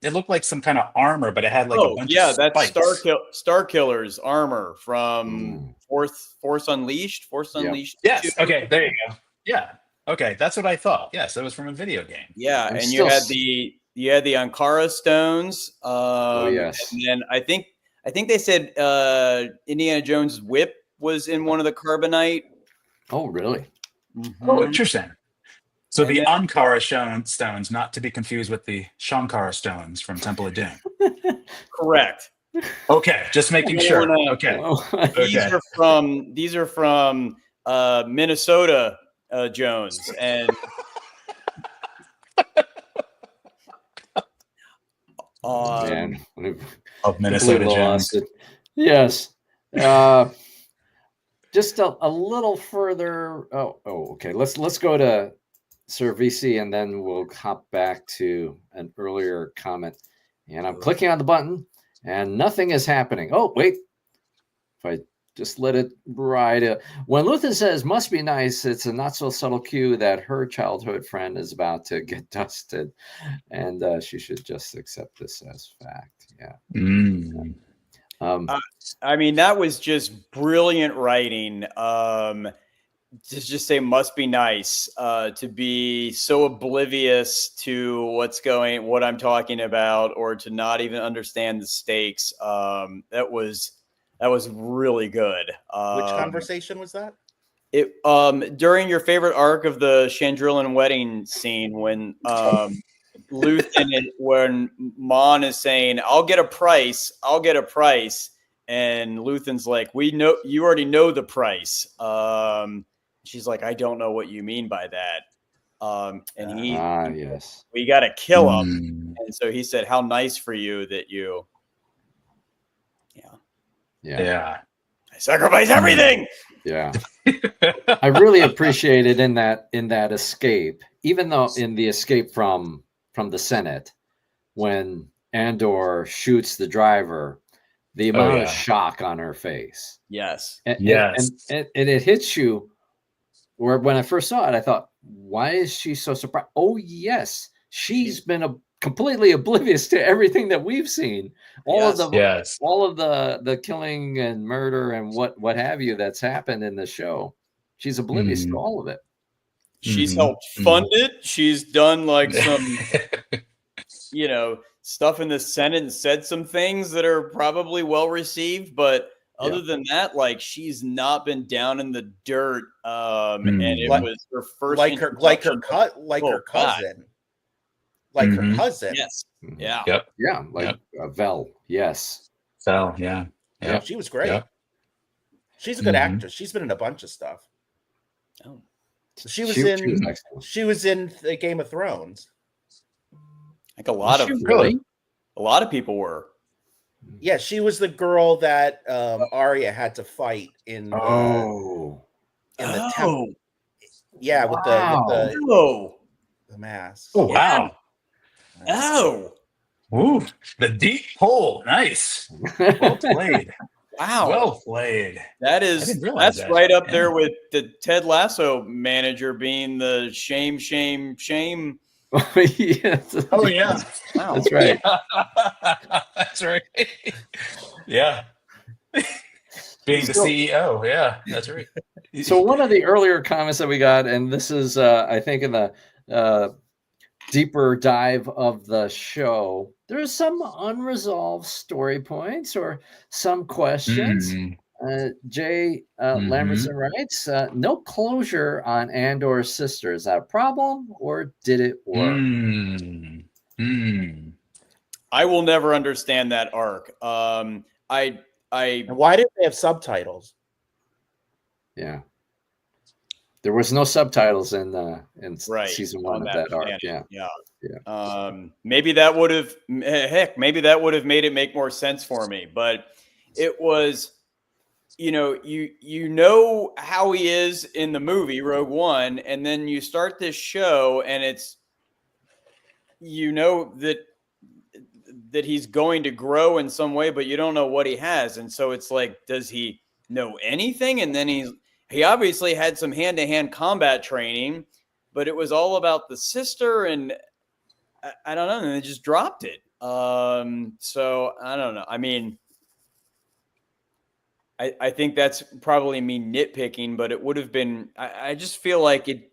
Speaker 1: it looked like some kind of armor, but it had like a bunch of spikes.
Speaker 3: That's Star Killer's armor from Force Unleashed.
Speaker 1: Yes.
Speaker 3: 2.
Speaker 1: Okay, there you go. Yeah. Okay, that's what I thought. Yes, it was from a video game.
Speaker 3: Yeah, and you had the Ankara stones.
Speaker 2: Yes.
Speaker 3: And then I think they said Indiana Jones' whip was in one of the carbonite.
Speaker 2: Oh, really?
Speaker 3: Mm-hmm.
Speaker 1: Oh, interesting. So and the Ankara stones, not to be confused with the Shankara stones from Temple of Doom.
Speaker 3: Correct.
Speaker 1: Okay, just making sure. Okay.
Speaker 3: These are from Minnesota Jones and
Speaker 1: of Minnesota Jones.
Speaker 2: Yes. Just a little further. Okay. Let's go to Sir VC, and then we'll hop back to an earlier comment. And I'm clicking on the button, and nothing is happening. Oh, wait. If I just let it ride. When Luthen says, must be nice, it's a not so subtle cue that her childhood friend is about to get dusted, and she should just accept this as fact. Yeah.
Speaker 3: I mean, that was just brilliant writing. Just say must be nice to be so oblivious to what I'm talking about, or to not even understand the stakes. That was really good.
Speaker 4: Which conversation was that?
Speaker 3: It during your favorite arc of the Chandrillan wedding scene when Luthen when Mon is saying, I'll get a price, and Luthen's like, we know you already know the price. She's like, I don't know what you mean by that. And he,
Speaker 2: yes,
Speaker 3: we got to kill him. And so he said, how nice for you that you,
Speaker 2: yeah.
Speaker 3: I sacrifice everything.
Speaker 2: Yeah. I really appreciate it in that escape, even though in the escape from the Senate, when Andor shoots the driver, the amount of shock on her face.
Speaker 3: Yes.
Speaker 2: And it hits you. Where when I first saw it, I thought, why is she so surprised? Oh, yes. She's been completely oblivious to everything that we've seen. All of the killing and murder and what have you that's happened in the show. She's oblivious to all of it.
Speaker 3: She's helped fund it. She's done like some, stuff in the Senate and said some things that are probably well received, but other than that, like, she's not been down in the dirt, and it was her first,
Speaker 4: her cousin.
Speaker 3: Yes, yeah,
Speaker 2: Vel, yes,
Speaker 1: Vel, yeah.
Speaker 4: She was great. Yep. She's a good actress. She's been in a bunch of stuff.
Speaker 3: Oh,
Speaker 4: she was in the Game of Thrones.
Speaker 3: Like a lot of people were.
Speaker 4: Yeah, she was the girl that Arya had to fight in the temple. Yeah, with the mask.
Speaker 1: Oh, wow.
Speaker 3: Oh.
Speaker 1: Ooh, the deep pull. Nice. Well played.
Speaker 3: Wow.
Speaker 1: Well played.
Speaker 3: That's right up there with the Ted Lasso manager being the shame.
Speaker 2: Yes.
Speaker 1: Oh yeah.
Speaker 2: Wow. That's right.
Speaker 1: Yeah. That's right. Yeah. Being the CEO. Yeah, that's right.
Speaker 2: So one of the earlier comments that we got, and this is I think in the deeper dive of the show, there's some unresolved story points or some questions. Jay Lambertson writes, no closure on Andor's sister. Is that a problem or did it work?
Speaker 3: I will never understand that arc.
Speaker 4: And why did they have subtitles?
Speaker 2: Yeah. There was no subtitles in season 1 of that arc.
Speaker 3: Yeah. Maybe that would have made it make more sense for me. But it was, you know how he is in the movie Rogue One, and then you start this show, and it's, that he's going to grow in some way, but you don't know what he has, and so it's like, does he know anything? And then he obviously had some hand-to-hand combat training, but it was all about the sister, and I don't know, and they just dropped it. So I don't know. I mean, I think that's probably me nitpicking, but it would have been. I just feel like it,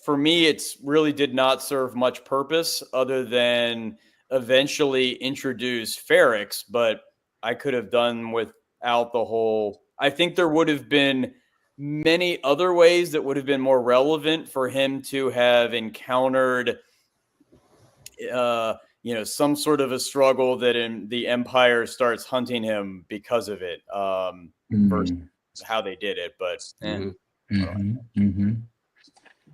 Speaker 3: for me, it's really did not serve much purpose other than eventually introduce Ferrix, but I could have done without the whole. I think there would have been many other ways that would have been more relevant for him to have encountered, some sort of a struggle that in the Empire starts hunting him because of it, versus how they did it. But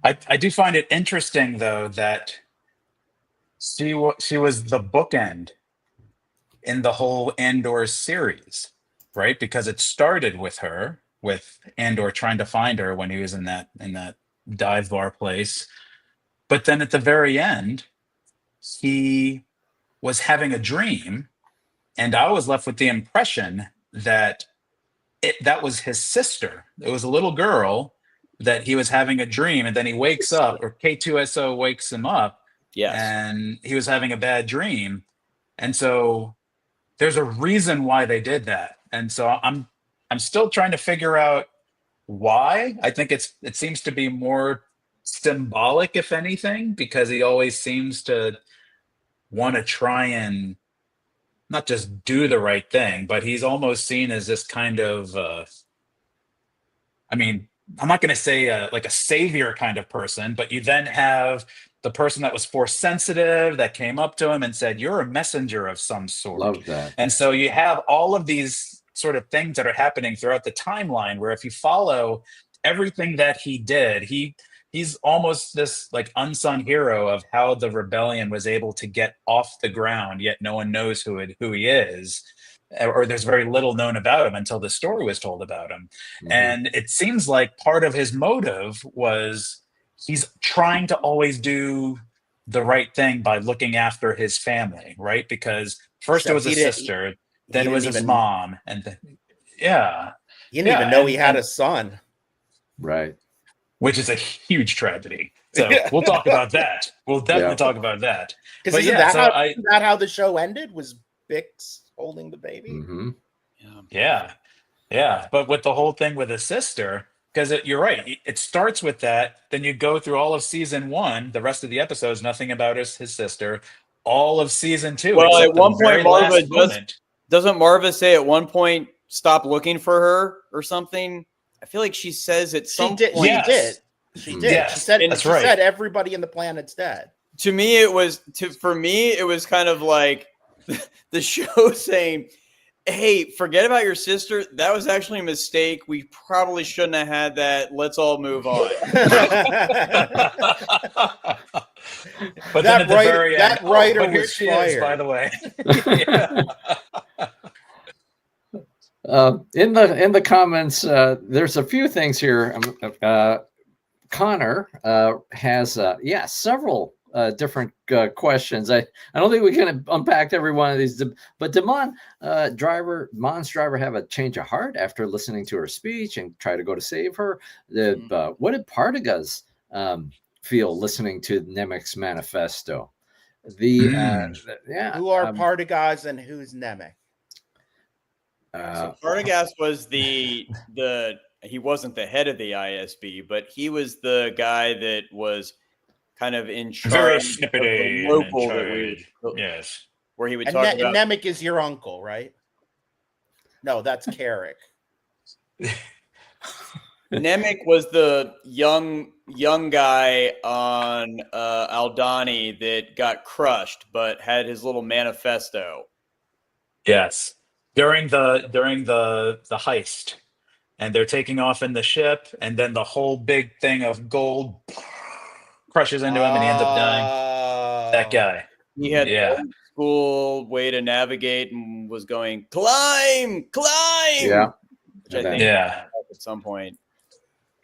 Speaker 1: I do find it interesting, though, that she was the bookend in the whole Andor series, right? Because it started with her, with Andor trying to find her when he was in that dive bar place. But then at the very end, he was having a dream, and I was left with the impression that that was his sister. It was a little girl that he was having a dream, and then he wakes up, or K2SO wakes him up, and he was having a bad dream. And so there's a reason why they did that. And so I'm still trying to figure out why. I think it seems to be more symbolic, if anything, because he always seems to want to try and not just do the right thing, but he's almost seen as this kind of, I'm not going to say like a savior kind of person, but you then have the person that was force sensitive that came up to him and said, "You're a messenger of some sort."
Speaker 2: Love that.
Speaker 1: And so you have all of these sort of things that are happening throughout the timeline, where if you follow everything that he did, he's almost this like unsung hero of how the rebellion was able to get off the ground, yet no one knows who he is, or there's very little known about him until the story was told about him. And it seems like part of his motive was he's trying to always do the right thing by looking after his family, right? Because first it was his sister, then it was his mom, and then, he didn't
Speaker 4: even know he had a son.
Speaker 2: Right.
Speaker 1: Which is a huge tragedy. So we'll talk about that. We'll definitely talk about that.
Speaker 4: Because isn't that how the show ended? Was Bix holding the baby?
Speaker 1: Yeah. But with the whole thing with his sister, because you're right, it starts with that. Then you go through all of season 1, the rest of the episodes, nothing about his sister. All of season 2.
Speaker 3: Well, at one point, doesn't Marva say at one point, "Stop looking for her" or something? I feel like she says at some point.
Speaker 4: She did.
Speaker 1: Yes,
Speaker 4: she said everybody in the planet's dead.
Speaker 3: For me, it was kind of like the show saying, "Hey, forget about your sister. That was actually a mistake. We probably shouldn't have had that. Let's all move on."
Speaker 1: But then at the very end,
Speaker 4: that writer
Speaker 1: but here
Speaker 4: was
Speaker 1: she
Speaker 4: fired.
Speaker 1: is, by the way.
Speaker 2: In the comments, there's a few things here. Connor has several different questions. I don't think we can unpack every one of these. But did Mon's driver have a change of heart after listening to her speech and try to go to save her? What did Partagas feel listening to Nemec's manifesto?
Speaker 4: Who are Partagas and who's Nemec?
Speaker 3: So Partagas was he wasn't the head of the ISB, but he was the guy that was kind of in
Speaker 1: Very
Speaker 3: charge of
Speaker 1: snippety
Speaker 3: the
Speaker 1: and in
Speaker 3: local that
Speaker 1: charge. Yes.
Speaker 3: where he would
Speaker 4: And,
Speaker 3: talk about.
Speaker 4: Nemec is your uncle, right? No, that's Carrick.
Speaker 3: Nemec was the young guy on Aldani that got crushed, but had his little manifesto.
Speaker 1: Yes. During the heist, and they're taking off in the ship, and then the whole big thing of gold crushes into him, and he ends up dying. That guy.
Speaker 3: He had
Speaker 1: Yeah.
Speaker 3: old school way to navigate and was going climb.
Speaker 2: Yeah.
Speaker 3: Which I think
Speaker 1: Yeah.
Speaker 3: at some point.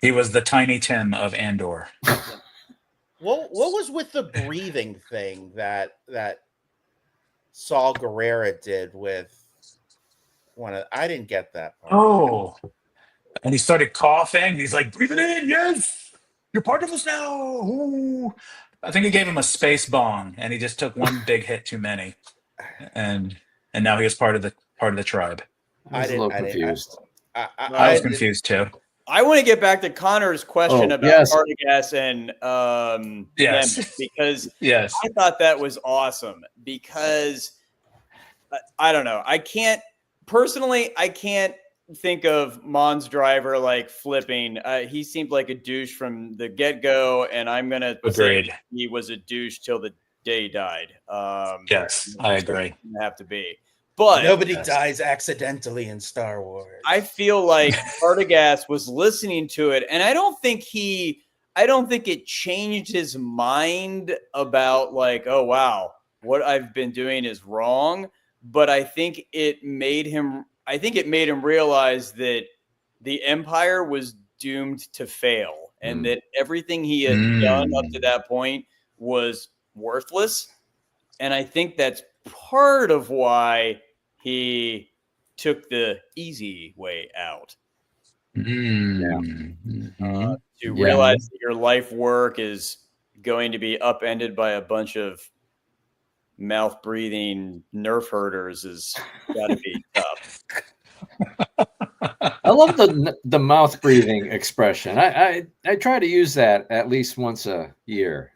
Speaker 1: He was the Tiny Tim of Andor.
Speaker 4: What was with the breathing thing that Saul Guerrera did with one of? I didn't get that part.
Speaker 1: Oh. And he started coughing. He's like, breathe it in. Yes. You're part of us now. Ooh. I think he gave him a space bong, and he just took one big hit too many. And now he was part of the tribe.
Speaker 2: I was a little confused.
Speaker 1: I was confused too.
Speaker 3: I want to get back to Connor's question about Partagas and Nemec, because I thought that was awesome. Because I don't know, I can't think of Mon's driver like flipping. He seemed like a douche from the get-go, and I'm gonna say he was a douche till the day he died.
Speaker 1: Yes, I agree.
Speaker 3: Have to be. But
Speaker 4: nobody dies accidentally in Star Wars.
Speaker 3: I feel like Partagas was listening to it, and I don't think it changed his mind about like, oh wow, what I've been doing is wrong. But I think it made him realize that the Empire was doomed to fail, and that everything he had done up to that point was worthless. And I think that's part of why he took the easy way out. To realize that your life work is going to be upended by a bunch of mouth breathing nerf herders is got to be tough.
Speaker 2: I love the mouth breathing expression. I try to use that at least once a year.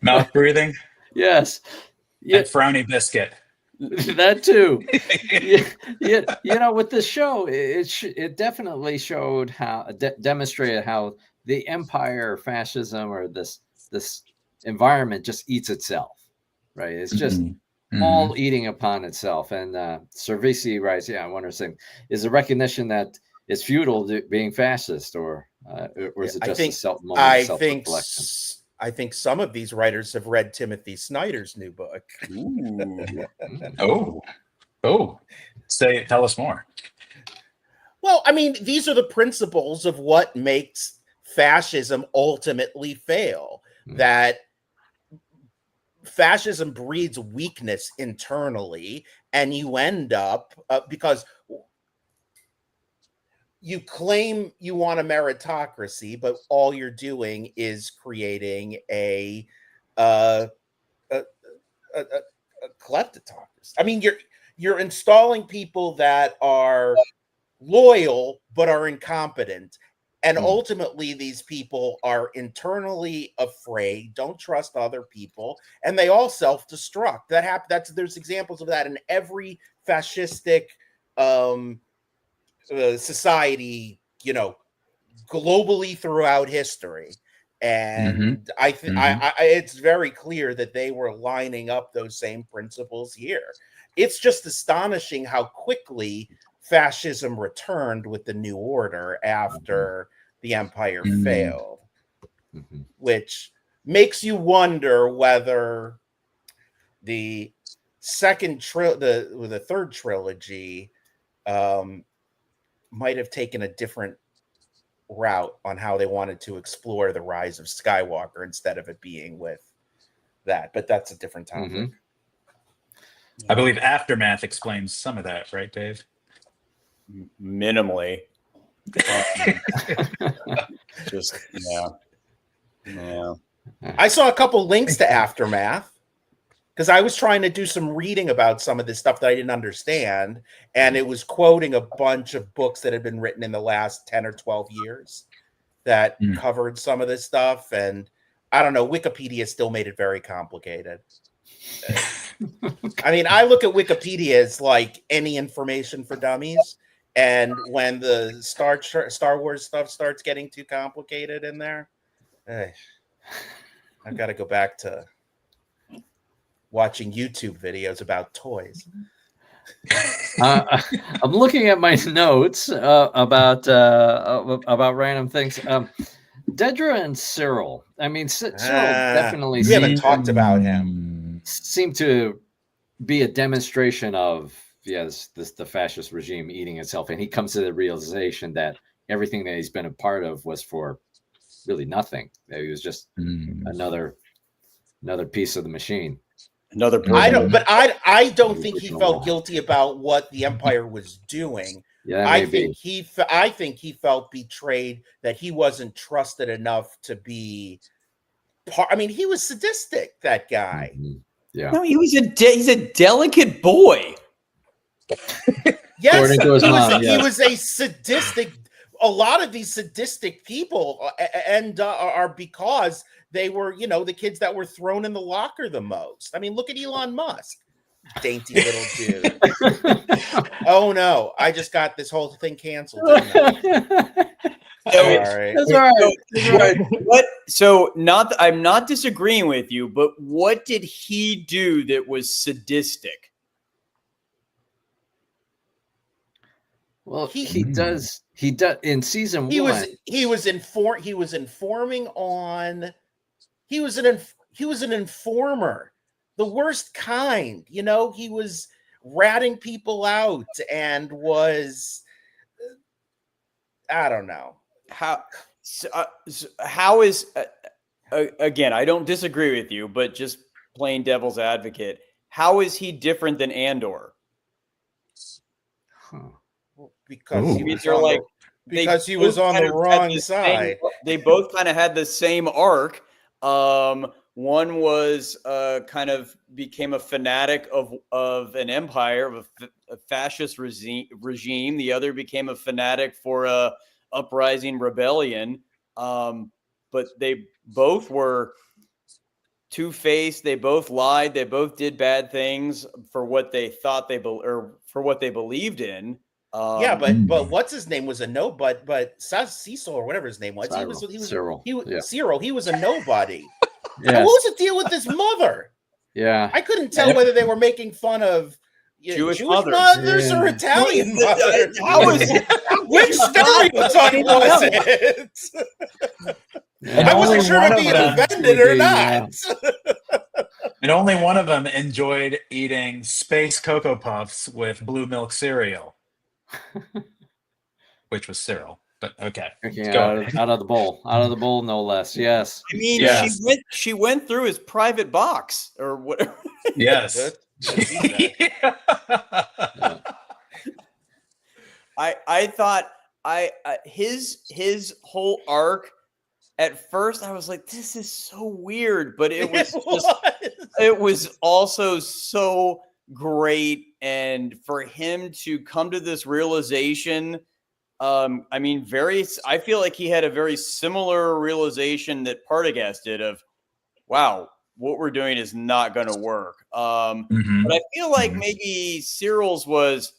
Speaker 1: Mouth breathing?
Speaker 2: Yes.
Speaker 1: And frowny biscuit.
Speaker 2: That too. With this show, it definitely showed how demonstrated how the Empire fascism or this environment just eats itself, right? It's just all eating upon itself. And Cervisi writes, I wonder saying, is the recognition that it's futile being fascist, or is it just a self-reflection?
Speaker 4: I think some of these writers have read Timothy Snyder's new book.
Speaker 1: Tell us more.
Speaker 4: Well, I mean, these are the principles of what makes fascism ultimately fail. That fascism breeds weakness internally, and you end up because you claim you want a meritocracy, but all you're doing is creating a kleptocracy. I mean, you're installing people that are loyal but are incompetent, and ultimately these people are internally afraid, don't trust other people, and they all self-destruct. There's examples of that in every fascistic society, globally throughout history. And I think it's very clear that they were lining up those same principles here. It's just astonishing how quickly fascism returned with the New Order after the Empire failed, which makes you wonder whether the third trilogy might have taken a different route on how they wanted to explore the rise of Skywalker instead of it being with that. But that's a different topic.
Speaker 1: I believe Aftermath explains some of that, right, Dave?
Speaker 3: Minimally.
Speaker 4: I saw a couple links to Aftermath because I was trying to do some reading about some of this stuff that I didn't understand, and it was quoting a bunch of books that had been written in the last 10 or 12 years. that covered some of this stuff, and I don't know, Wikipedia still made it very complicated. I mean, I look at Wikipedia as like any information for dummies, and when the Star Wars stuff starts getting too complicated in there, I've got to go back to watching YouTube videos about toys.
Speaker 2: I'm looking at my notes about random things. Dedra and Cyril. I mean, Cyril definitely.
Speaker 4: We haven't talked about him.
Speaker 2: Seemed to be a demonstration of the fascist regime eating itself, and he comes to the realization that everything that he's been a part of was for really nothing. That he was just another piece of the machine.
Speaker 3: Another person.
Speaker 4: I don't think he felt guilty about what the Empire was doing.
Speaker 2: Yeah,
Speaker 4: I think he felt betrayed that he wasn't trusted enough to be part. I mean, he was sadistic, that guy.
Speaker 2: Mm-hmm. Yeah.
Speaker 3: No, he's a delicate boy.
Speaker 4: Yes,
Speaker 2: he
Speaker 4: was a sadistic. A lot of these sadistic people are because they were, the kids that were thrown in the locker the most. I mean, look at Elon Musk. Dainty little dude. Oh no, I just got this whole thing canceled.
Speaker 2: Sorry. That's all right.
Speaker 3: I'm not disagreeing with you, but what did he do that was sadistic?
Speaker 2: Well, he does in season 1.
Speaker 4: He was an informer. The worst kind, he was ratting people out and was, I don't know.
Speaker 3: How is, again, I don't disagree with you, but just plain devil's advocate, how is he different than Andor?
Speaker 4: Because he was on the wrong side.
Speaker 3: They both kind of had the same arc. One was kind of became a fanatic of an empire, of a fascist regime. The other became a fanatic for a uprising rebellion. But they both were two-faced. They both lied. They both did bad things for what they thought for what they believed in.
Speaker 4: But what's his name was a but Cecil or whatever his name was.
Speaker 2: Cyril.
Speaker 4: Cyril. He was a nobody.
Speaker 2: Yes.
Speaker 4: What was the deal with his mother?
Speaker 2: Yeah,
Speaker 4: I couldn't tell whether they were making fun of Jewish mothers or Italian mothers. Which stereotype was it? I wasn't sure if being offended or not.
Speaker 1: And only one of them enjoyed eating space Cocoa Puffs with blue milk cereal, which was Cyril. But okay,
Speaker 2: out of the bowl, no less. Yes.
Speaker 3: I mean, she went through his private box or whatever.
Speaker 1: Yes.
Speaker 3: I thought his whole arc. At first, I was like, "This is so weird," but it was also so great, and for him to come to this realization. I feel like he had a very similar realization that Partagaz did of, wow, what we're doing is not going to work. But I feel like maybe Cyril's was,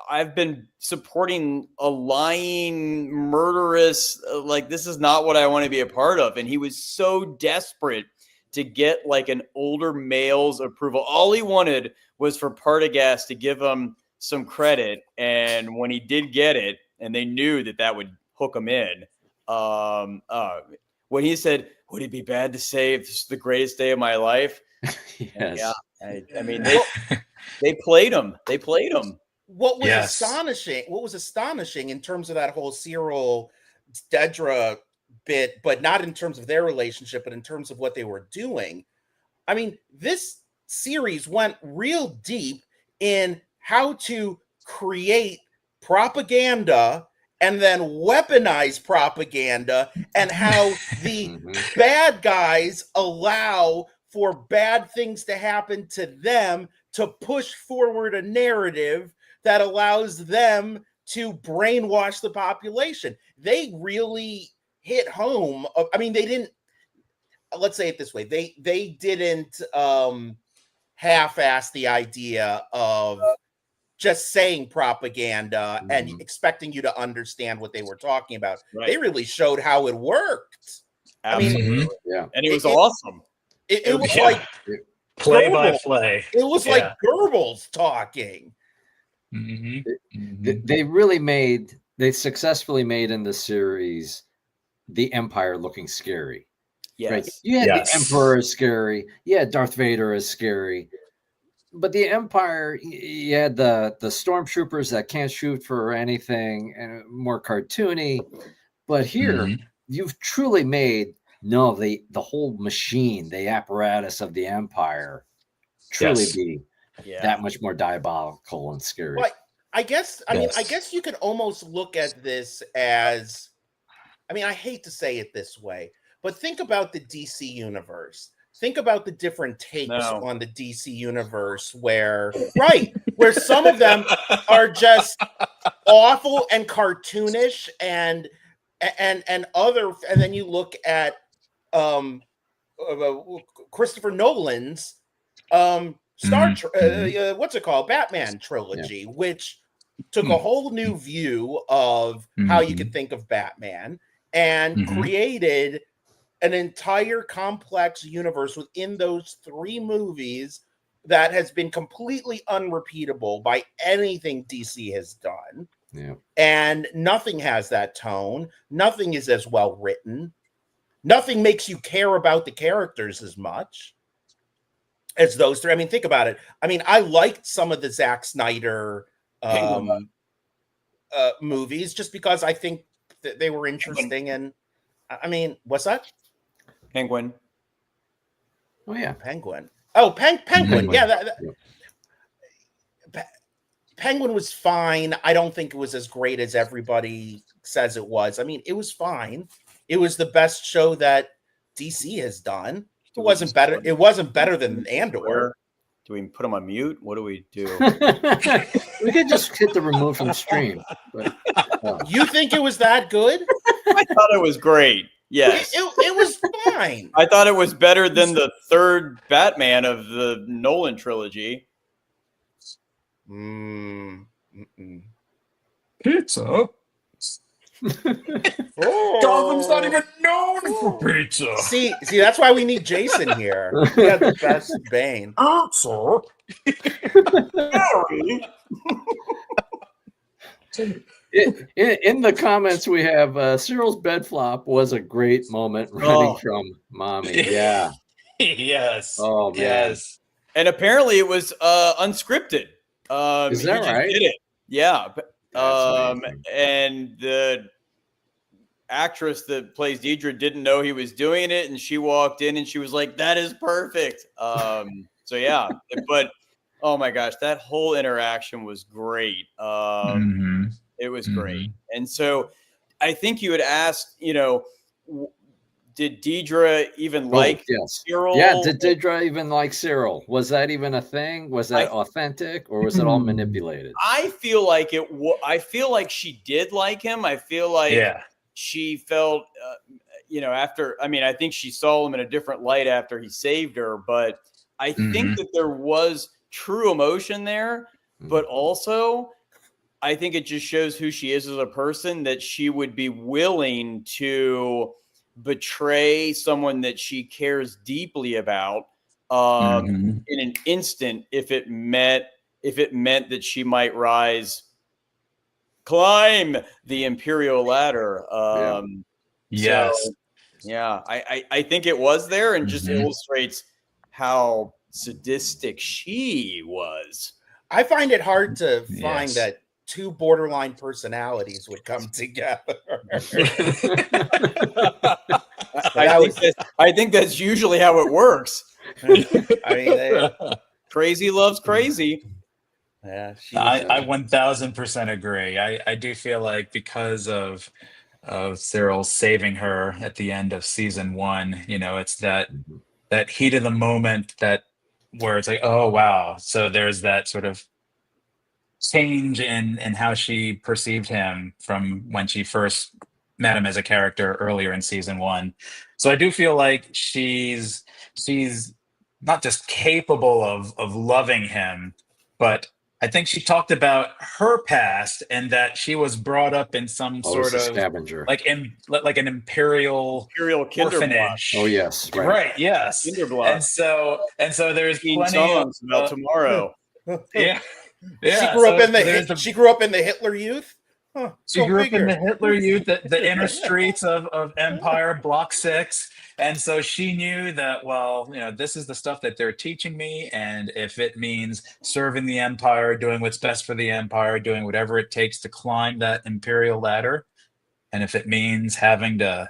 Speaker 3: I've been supporting a lying, murderous, like this is not what I want to be a part of. And he was so desperate to get like an older male's approval. All he wanted was for Partagaz to give him some credit, and when he did get it, and they knew that would hook him in, when he said, "Would it be bad to say if this is the greatest day of my life?"
Speaker 2: Yes.
Speaker 3: Yeah, I mean they played him. They played him.
Speaker 4: What was astonishing in terms of that whole Cyril Dedra bit, but not in terms of their relationship, but in terms of what they were doing. I mean, this series went real deep in how to create propaganda and then weaponize propaganda, and how the bad guys allow for bad things to happen to them to push forward a narrative that allows them to brainwash the population. They really hit home. I mean, they didn't, let's say it this way. They didn't half-ass the idea of just saying propaganda and expecting you to understand what they were talking about.
Speaker 3: Right.
Speaker 4: They really showed how it worked.
Speaker 3: Absolutely.
Speaker 4: I mean,
Speaker 2: Yeah.
Speaker 3: And it was awesome.
Speaker 4: It was like
Speaker 1: play by
Speaker 4: Goebbels.
Speaker 1: play.
Speaker 4: It was like Goebbels talking.
Speaker 2: They successfully made in the series the Empire looking scary.
Speaker 3: Yes.
Speaker 2: Right? You had the Emperor is scary. Yeah, Darth Vader is scary. But the Empire, you had the stormtroopers that can't shoot for anything and more cartoony. But here, you've truly made the whole machine, the apparatus of the Empire, truly be that much more diabolical and scary.
Speaker 4: But I guess you could almost look at this as, I mean, I hate to say it this way, but think about the DC universe. Think about the different takes on the DC universe where some of them are just awful and cartoonish and other, and then you look at Christopher Nolan's what's it called? Batman trilogy, which took a whole new view of how you could think of Batman and created an entire complex universe within those 3 movies that has been completely unrepeatable by anything DC has done.
Speaker 2: Yeah.
Speaker 4: And nothing has that tone. Nothing is as well written. Nothing makes you care about the characters as much as those 3. I mean, think about it. I mean, I liked some of the Zack Snyder movies just because I think that they were interesting. And I mean, what's that?
Speaker 3: Penguin.
Speaker 2: Oh yeah,
Speaker 4: Penguin. Oh, Penguin. Yeah, Penguin was fine. I don't think it was as great as everybody says it was. I mean, it was fine. It was the best show that DC has done. It wasn't better. It wasn't better than Andor.
Speaker 3: Do we put him on mute? What do we do?
Speaker 2: We could just hit the remove from stream. But,
Speaker 4: You think it was that good?
Speaker 3: I thought it was great. Yes.
Speaker 4: It was fine.
Speaker 3: I thought it was better than the 3rd Batman of the Nolan trilogy.
Speaker 1: Pizza? Gotham's not even known for pizza.
Speaker 4: See, that's why we need Jason here. We got the best Bane.
Speaker 1: Pizza?
Speaker 2: In the comments, we have Cyril's bed flop was a great moment running from mommy. Yeah.
Speaker 1: Yes.
Speaker 2: Oh man.
Speaker 1: Yes.
Speaker 3: And apparently it was unscripted.
Speaker 2: Is that right?
Speaker 3: Did it. Yeah. And the actress that plays Deidre didn't know he was doing it, and she walked in and she was like, "That is perfect." So yeah, but oh my gosh, that whole interaction was great. It was great. And so I think you had asked, did Deidre even like Cyril?
Speaker 2: Yeah, did Deidre even like Cyril? Was that even a thing? Was that authentic, or was it all manipulated?
Speaker 3: I feel like I feel like she did like him. I feel like she felt, after. I mean, I think she saw him in a different light after he saved her. But I think that there was true emotion there. But also, I think it just shows who she is as a person, that she would be willing to betray someone that she cares deeply about in an instant if it meant that she might climb the imperial ladder.
Speaker 1: Yes.
Speaker 3: So, I think it was there, and just illustrates how sadistic she was.
Speaker 4: I find it hard to find that 2 borderline personalities would come together.
Speaker 3: I think that's usually how it works.
Speaker 4: I mean,
Speaker 3: crazy loves crazy.
Speaker 4: Yeah,
Speaker 1: I 1000% agree. I do feel like because of Cyril saving her at the end of season 1, it's that heat of the moment where it's like, oh wow, so there's that sort of change in how she perceived him from when she first met him as a character earlier in season one. So I do feel like she's not just capable of loving him, but I think she talked about her past and that she was brought up in some
Speaker 2: Oh, it's
Speaker 1: sort
Speaker 2: a
Speaker 1: of
Speaker 2: scavenger.
Speaker 1: like an imperial
Speaker 3: Kinderblock.
Speaker 1: orphanage.
Speaker 2: Oh, yes, right.
Speaker 1: Right, yes.
Speaker 3: Kinderblock.
Speaker 1: And so there's
Speaker 3: 15
Speaker 1: plenty of
Speaker 3: songs about tomorrow.
Speaker 1: yeah.
Speaker 4: She
Speaker 1: Yeah.
Speaker 4: grew up
Speaker 1: So
Speaker 4: in the
Speaker 1: there's the
Speaker 4: she grew up in the Hitler Youth. Huh,
Speaker 1: she
Speaker 4: go
Speaker 1: grew up in
Speaker 4: figure.
Speaker 1: the Hitler Youth, the inner streets of Empire, Block 6. And so she knew that, well, this is the stuff that they're teaching me. And if it means serving the Empire, doing what's best for the Empire, doing whatever it takes to climb that imperial ladder, and if it means having to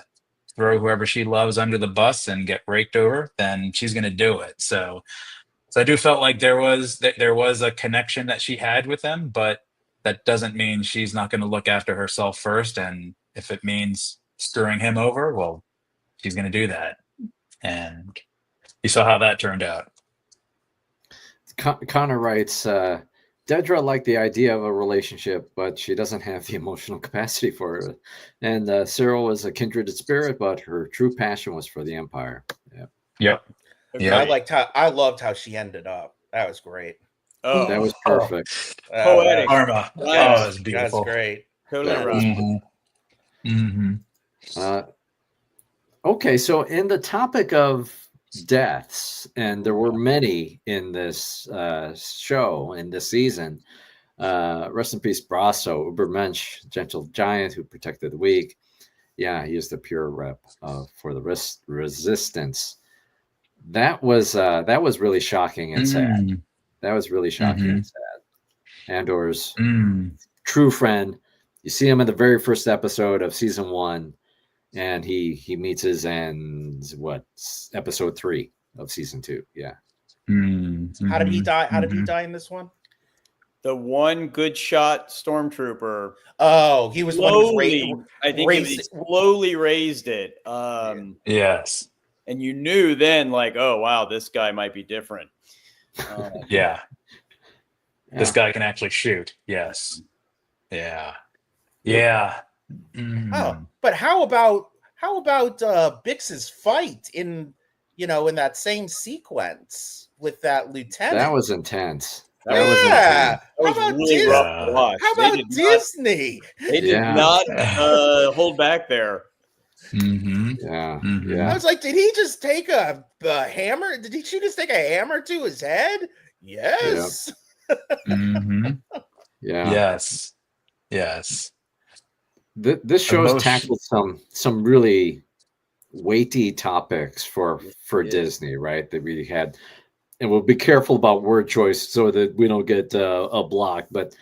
Speaker 1: throw whoever she loves under the bus and get raked over, then she's going to do it. So I do felt like there was a connection that she had with them, but that doesn't mean she's not going to look after herself first. And if it means screwing him over, well, she's going to do that. And you saw how that turned out.
Speaker 2: Connor writes, Dedra liked the idea of a relationship, but she doesn't have the emotional capacity for it. And Cyril was a kindred spirit, but her true passion was for the Empire.
Speaker 1: Yep.
Speaker 4: Yeah, I loved how she ended up. That was great.
Speaker 3: Oh,
Speaker 2: That was perfect.
Speaker 3: poetic.
Speaker 1: Karma.
Speaker 3: Yes.
Speaker 1: Oh, that's beautiful.
Speaker 4: That's great.
Speaker 3: Totally
Speaker 2: That
Speaker 3: right.
Speaker 2: Okay, so in the topic of deaths, and there were many in this show, in this season, rest in peace, Brasso, Ubermensch, gentle giant who protected the weak. Yeah, he is the pure rep for the resistance. That was really shocking and sad. That was really shocking and sad. Andor's true friend. You see him in the very first episode of season 1, and he meets his ends. Episode 3 of season 2? Yeah.
Speaker 4: How did he die? How did he die in this one?
Speaker 3: The one good shot stormtrooper.
Speaker 4: Oh, he was
Speaker 3: slowly. I think he slowly raised it.
Speaker 1: Yes.
Speaker 3: And you knew then, like, oh wow, this guy might be different.
Speaker 1: Yeah. This guy can actually shoot. Yes. Yeah. Yeah.
Speaker 4: Oh, but how about Bix's fight in that same sequence with that lieutenant?
Speaker 2: That was intense.
Speaker 4: How about
Speaker 3: really rough.
Speaker 4: How about Disney?
Speaker 3: They did not hold back there.
Speaker 2: Yeah.
Speaker 4: I was like, did he just take a hammer? Did she just take a hammer to his head? Yes.
Speaker 2: Yeah.
Speaker 1: Yes.
Speaker 2: This show's tackled some really weighty topics for Disney, right? That we had, and we'll be careful about word choice so that we don't get a block. But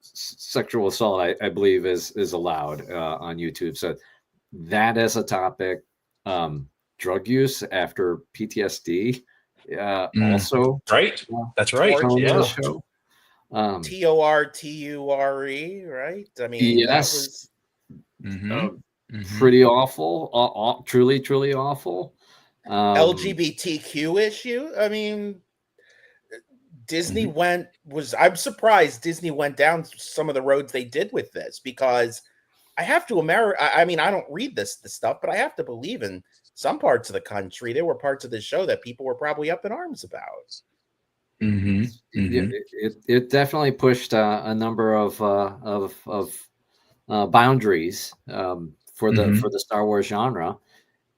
Speaker 2: sexual assault, I believe, is allowed on YouTube. So that as a topic, drug use after PTSD, also
Speaker 1: right. That's right. Yeah.
Speaker 2: Show.
Speaker 4: TORTURE, right? I mean,
Speaker 2: yes,
Speaker 4: that was
Speaker 2: pretty awful. Truly awful.
Speaker 4: LGBTQ issue. I mean, Disney I'm surprised Disney went down some of the roads they did with this, because I have to I mean, I don't read this stuff, but I have to believe in some parts of the country, there were parts of the show that people were probably up in arms about.
Speaker 2: It definitely pushed a number of boundaries for the Star Wars genre,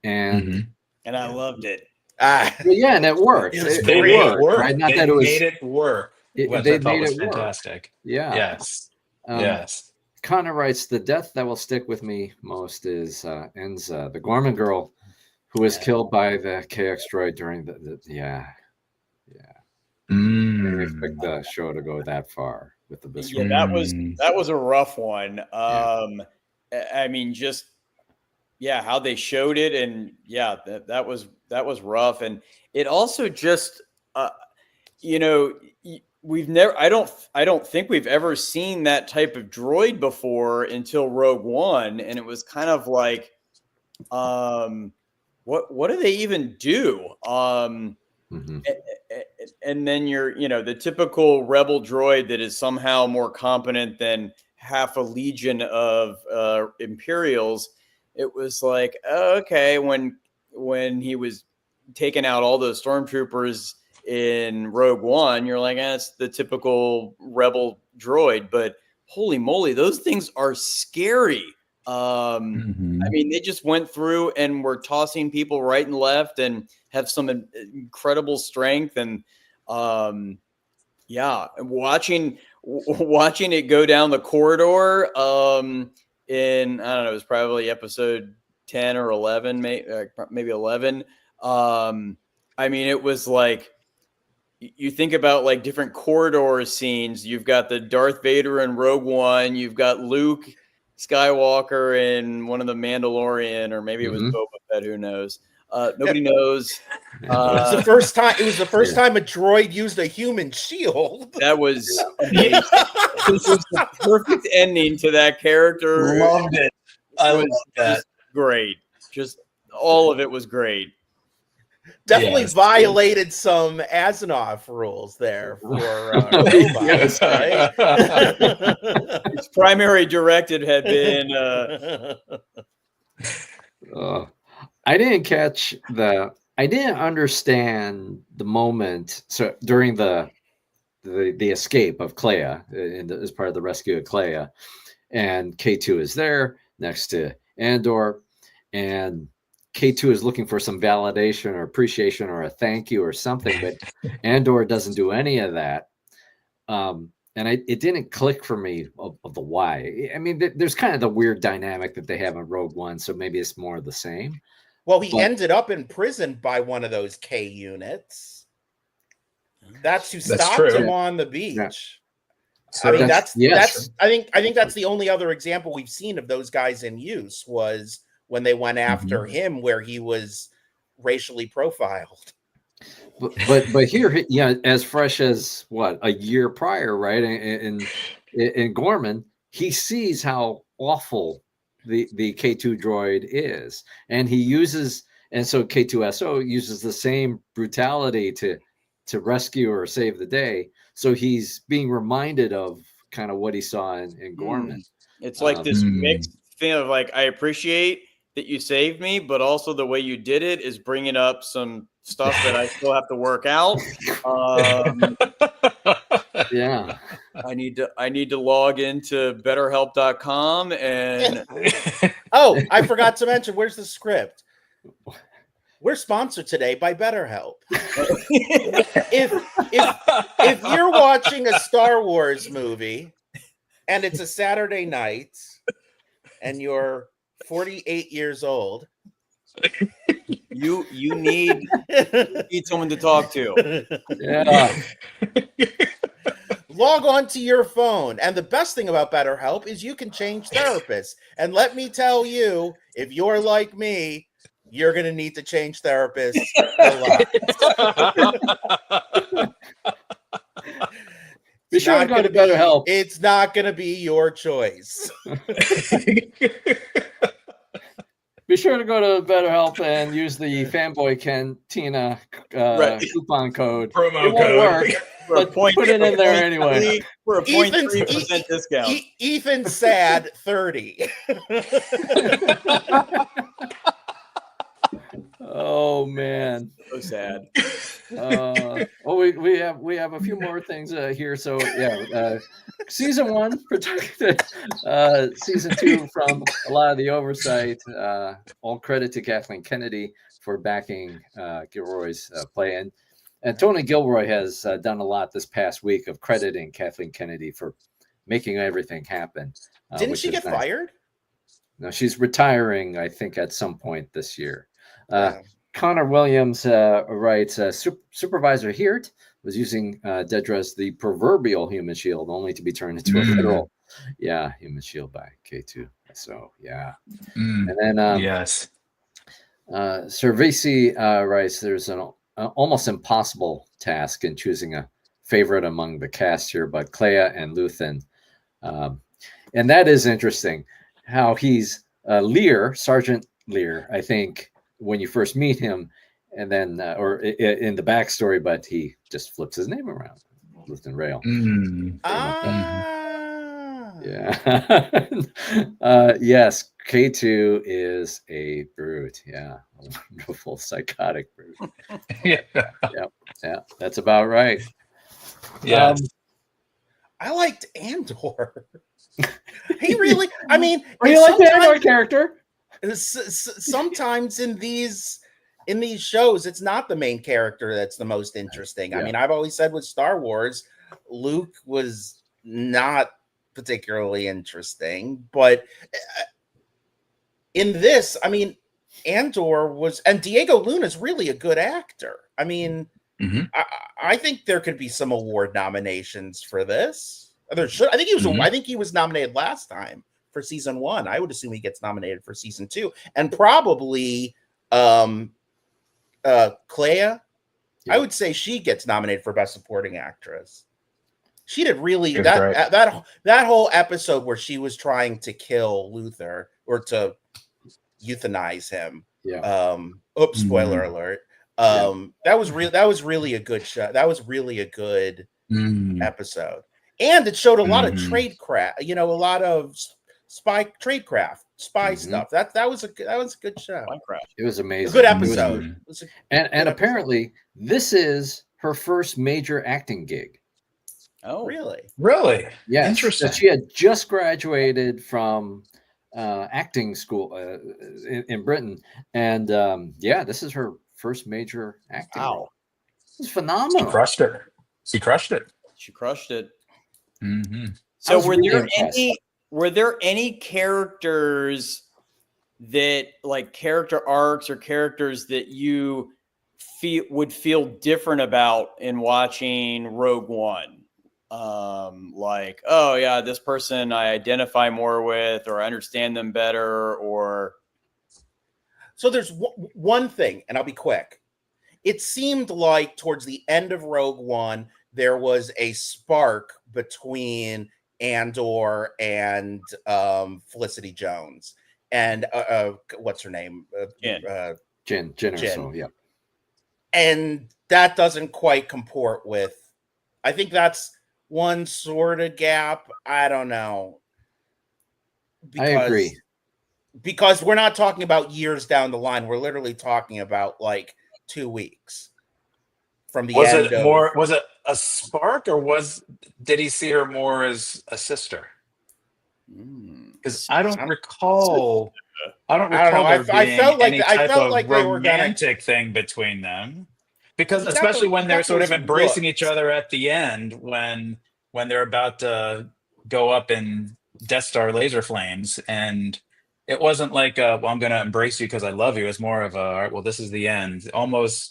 Speaker 2: and
Speaker 3: I loved it.
Speaker 2: Yeah, and it worked. It worked. Right? Not that it was
Speaker 1: made it work.
Speaker 2: They made it
Speaker 1: fantastic.
Speaker 2: Work. Yeah.
Speaker 1: Yes. Yes.
Speaker 2: Connor writes, the death that will stick with me most is Enza, the Gorman girl, who was killed by the KX droid during the I didn't expect the show to go that far with the visceral.
Speaker 3: Yeah, that was a rough one. I mean, just how they showed it, and that was rough, and it also just we've never I don't think we've ever seen that type of droid before until Rogue One, and it was kind of like what do they even do?
Speaker 2: Mm-hmm.
Speaker 3: And then you're, the typical rebel droid that is somehow more competent than half a legion of Imperials. It was like, okay, when he was taking out all those stormtroopers in Rogue One, you're like, that's the typical rebel droid. But holy moly, those things are scary. I mean, they just went through and were tossing people right and left and have some incredible strength. And watching it go down the corridor in, I don't know, it was probably episode 10 or 11, maybe 11. I mean, it was like, you think about like different corridor scenes. You've got the Darth Vader in Rogue One. You've got Luke Skywalker in one of the Mandalorian, or maybe it was Boba Fett. Who knows? Nobody knows.
Speaker 4: It was the first time. It was the first time a droid used a human shield.
Speaker 3: That was amazing. This was the perfect ending to that character.
Speaker 1: Loved it. I loved that.
Speaker 3: Just great. Just all of it was great.
Speaker 4: Definitely violated some Asimov rules there for robots, right?
Speaker 3: Its primary directive had been.
Speaker 2: I didn't understand the moment. So during the escape of Clea, as part of the rescue of Clea, and K2 is there next to Andor, and K2 is looking for some validation or appreciation or a thank you or something, but Andor doesn't do any of that. And it didn't click for me of the why. I mean, there's kind of the weird dynamic that they have in Rogue One, so maybe it's more of the same.
Speaker 4: Well, he ended up imprisoned by one of those K units. That's who stopped him on the beach. Yeah. So I mean, I think that's the only other example we've seen of those guys in use was when they went after him, where he was racially profiled.
Speaker 2: But here, as fresh as a year prior, right? In Gorman, he sees how awful the K2 droid is, and he uses, and so K2SO uses the same brutality to rescue or save the day. So he's being reminded of kind of what he saw in Gorman.
Speaker 3: It's like this mixed thing of like, I appreciate that you saved me, but also the way you did it is bringing up some stuff that I still have to work out.
Speaker 2: Yeah,
Speaker 3: I need to log into BetterHelp.com and.
Speaker 4: Oh, I forgot to mention. Where's the script? We're sponsored today by BetterHelp. if you're watching a Star Wars movie and it's a Saturday night and you're 48 years old,
Speaker 3: you need someone to talk to.
Speaker 2: Yeah.
Speaker 4: Log on to your phone. And the best thing about BetterHelp is you can change therapists. And let me tell you, if you're like me, you're going to need to change therapists a lot.
Speaker 2: Be sure to go to BetterHelp.
Speaker 4: It's not going to be your choice.
Speaker 2: Be sure to go to BetterHelp and use the Fanboy Cantina coupon code.
Speaker 1: Promo
Speaker 2: it won't
Speaker 1: code.
Speaker 2: work, but put it in there anyway.
Speaker 3: For a 0.3% discount.
Speaker 4: Ethan Sad 30.
Speaker 2: Oh man,
Speaker 3: so sad.
Speaker 2: We have a few more things here. So season 1 protected, season 2 from a lot of the oversight. All credit to Kathleen Kennedy for backing Gilroy's play, and Tony Gilroy has done a lot this past week of crediting Kathleen Kennedy for making everything happen.
Speaker 4: Didn't she get fired?
Speaker 2: No, she's retiring, I think, at some point this year. Connor Williams writes, Supervisor Heert was using Dedra's the proverbial human shield only to be turned into a federal human shield by K2. So, yeah. And then
Speaker 1: yes.
Speaker 2: Cervisi writes, there's an almost impossible task in choosing a favorite among the cast here, but Clea and Luthen. And that is interesting, how he's Lear, Sergeant Lear, I think, when you first meet him, and then in the backstory, but he just flips his name around. Lieutenant Rail. Yeah. Yes, K2 is a brute. Yeah, a wonderful psychotic brute.
Speaker 1: Yeah.
Speaker 2: Yeah, that's about right.
Speaker 1: Yes.
Speaker 4: I liked Andor. He really, I mean,
Speaker 2: you like the Andor character?
Speaker 4: Sometimes in these shows, it's not the main character that's the most interesting.
Speaker 2: Yeah.
Speaker 4: I mean, I've always said with Star Wars, Luke was not particularly interesting, but in this, I mean, Andor was, and Diego Luna's really a good actor. I mean, I think there could be some award nominations for this. There should. I think he was. I think he was nominated last time for season 1. I would assume he gets nominated for season 2, and probably Clea. Yeah. I would say she gets nominated for best supporting actress. She did really that whole episode where she was trying to kill Luther or to euthanize him.
Speaker 2: Yeah.
Speaker 4: Spoiler alert. That was really a good show. That was really a good episode, and it showed a lot of tradecraft. A lot of spy stuff. That was a good show.
Speaker 2: It was amazing.
Speaker 4: A good episode.
Speaker 2: And apparently, this is her first major acting gig.
Speaker 4: Oh, really?
Speaker 1: Really?
Speaker 2: Yes.
Speaker 1: Interesting.
Speaker 2: She had just graduated from acting school in Britain, and this is her first major acting role. It's phenomenal.
Speaker 1: She crushed it.
Speaker 3: So were there any characters that, like, character arcs or characters that you would feel different about in watching Rogue One? Like, oh yeah, this person I identify more with, or I understand them better, or.
Speaker 4: So there's one thing, and I'll be quick. It seemed like towards the end of Rogue One, there was a spark between Andor and Felicity Jones, and what's her name?
Speaker 2: Jyn or so, yeah.
Speaker 4: And that doesn't quite comport with. I think that's one sort of gap. I don't know.
Speaker 2: I agree.
Speaker 4: Because we're not talking about years down the line. We're literally talking about like 2 weeks from the end.
Speaker 1: Was it a spark, or did he see her more as a sister? Because I don't recall. I
Speaker 4: felt like
Speaker 1: they were romantic thing between them. Because especially when they're sort of embracing each other at the end, when they're about to go up in Death Star laser flames, and it wasn't like, well, I'm going to embrace you because I love you. It's more of all right, well, this is the end. It was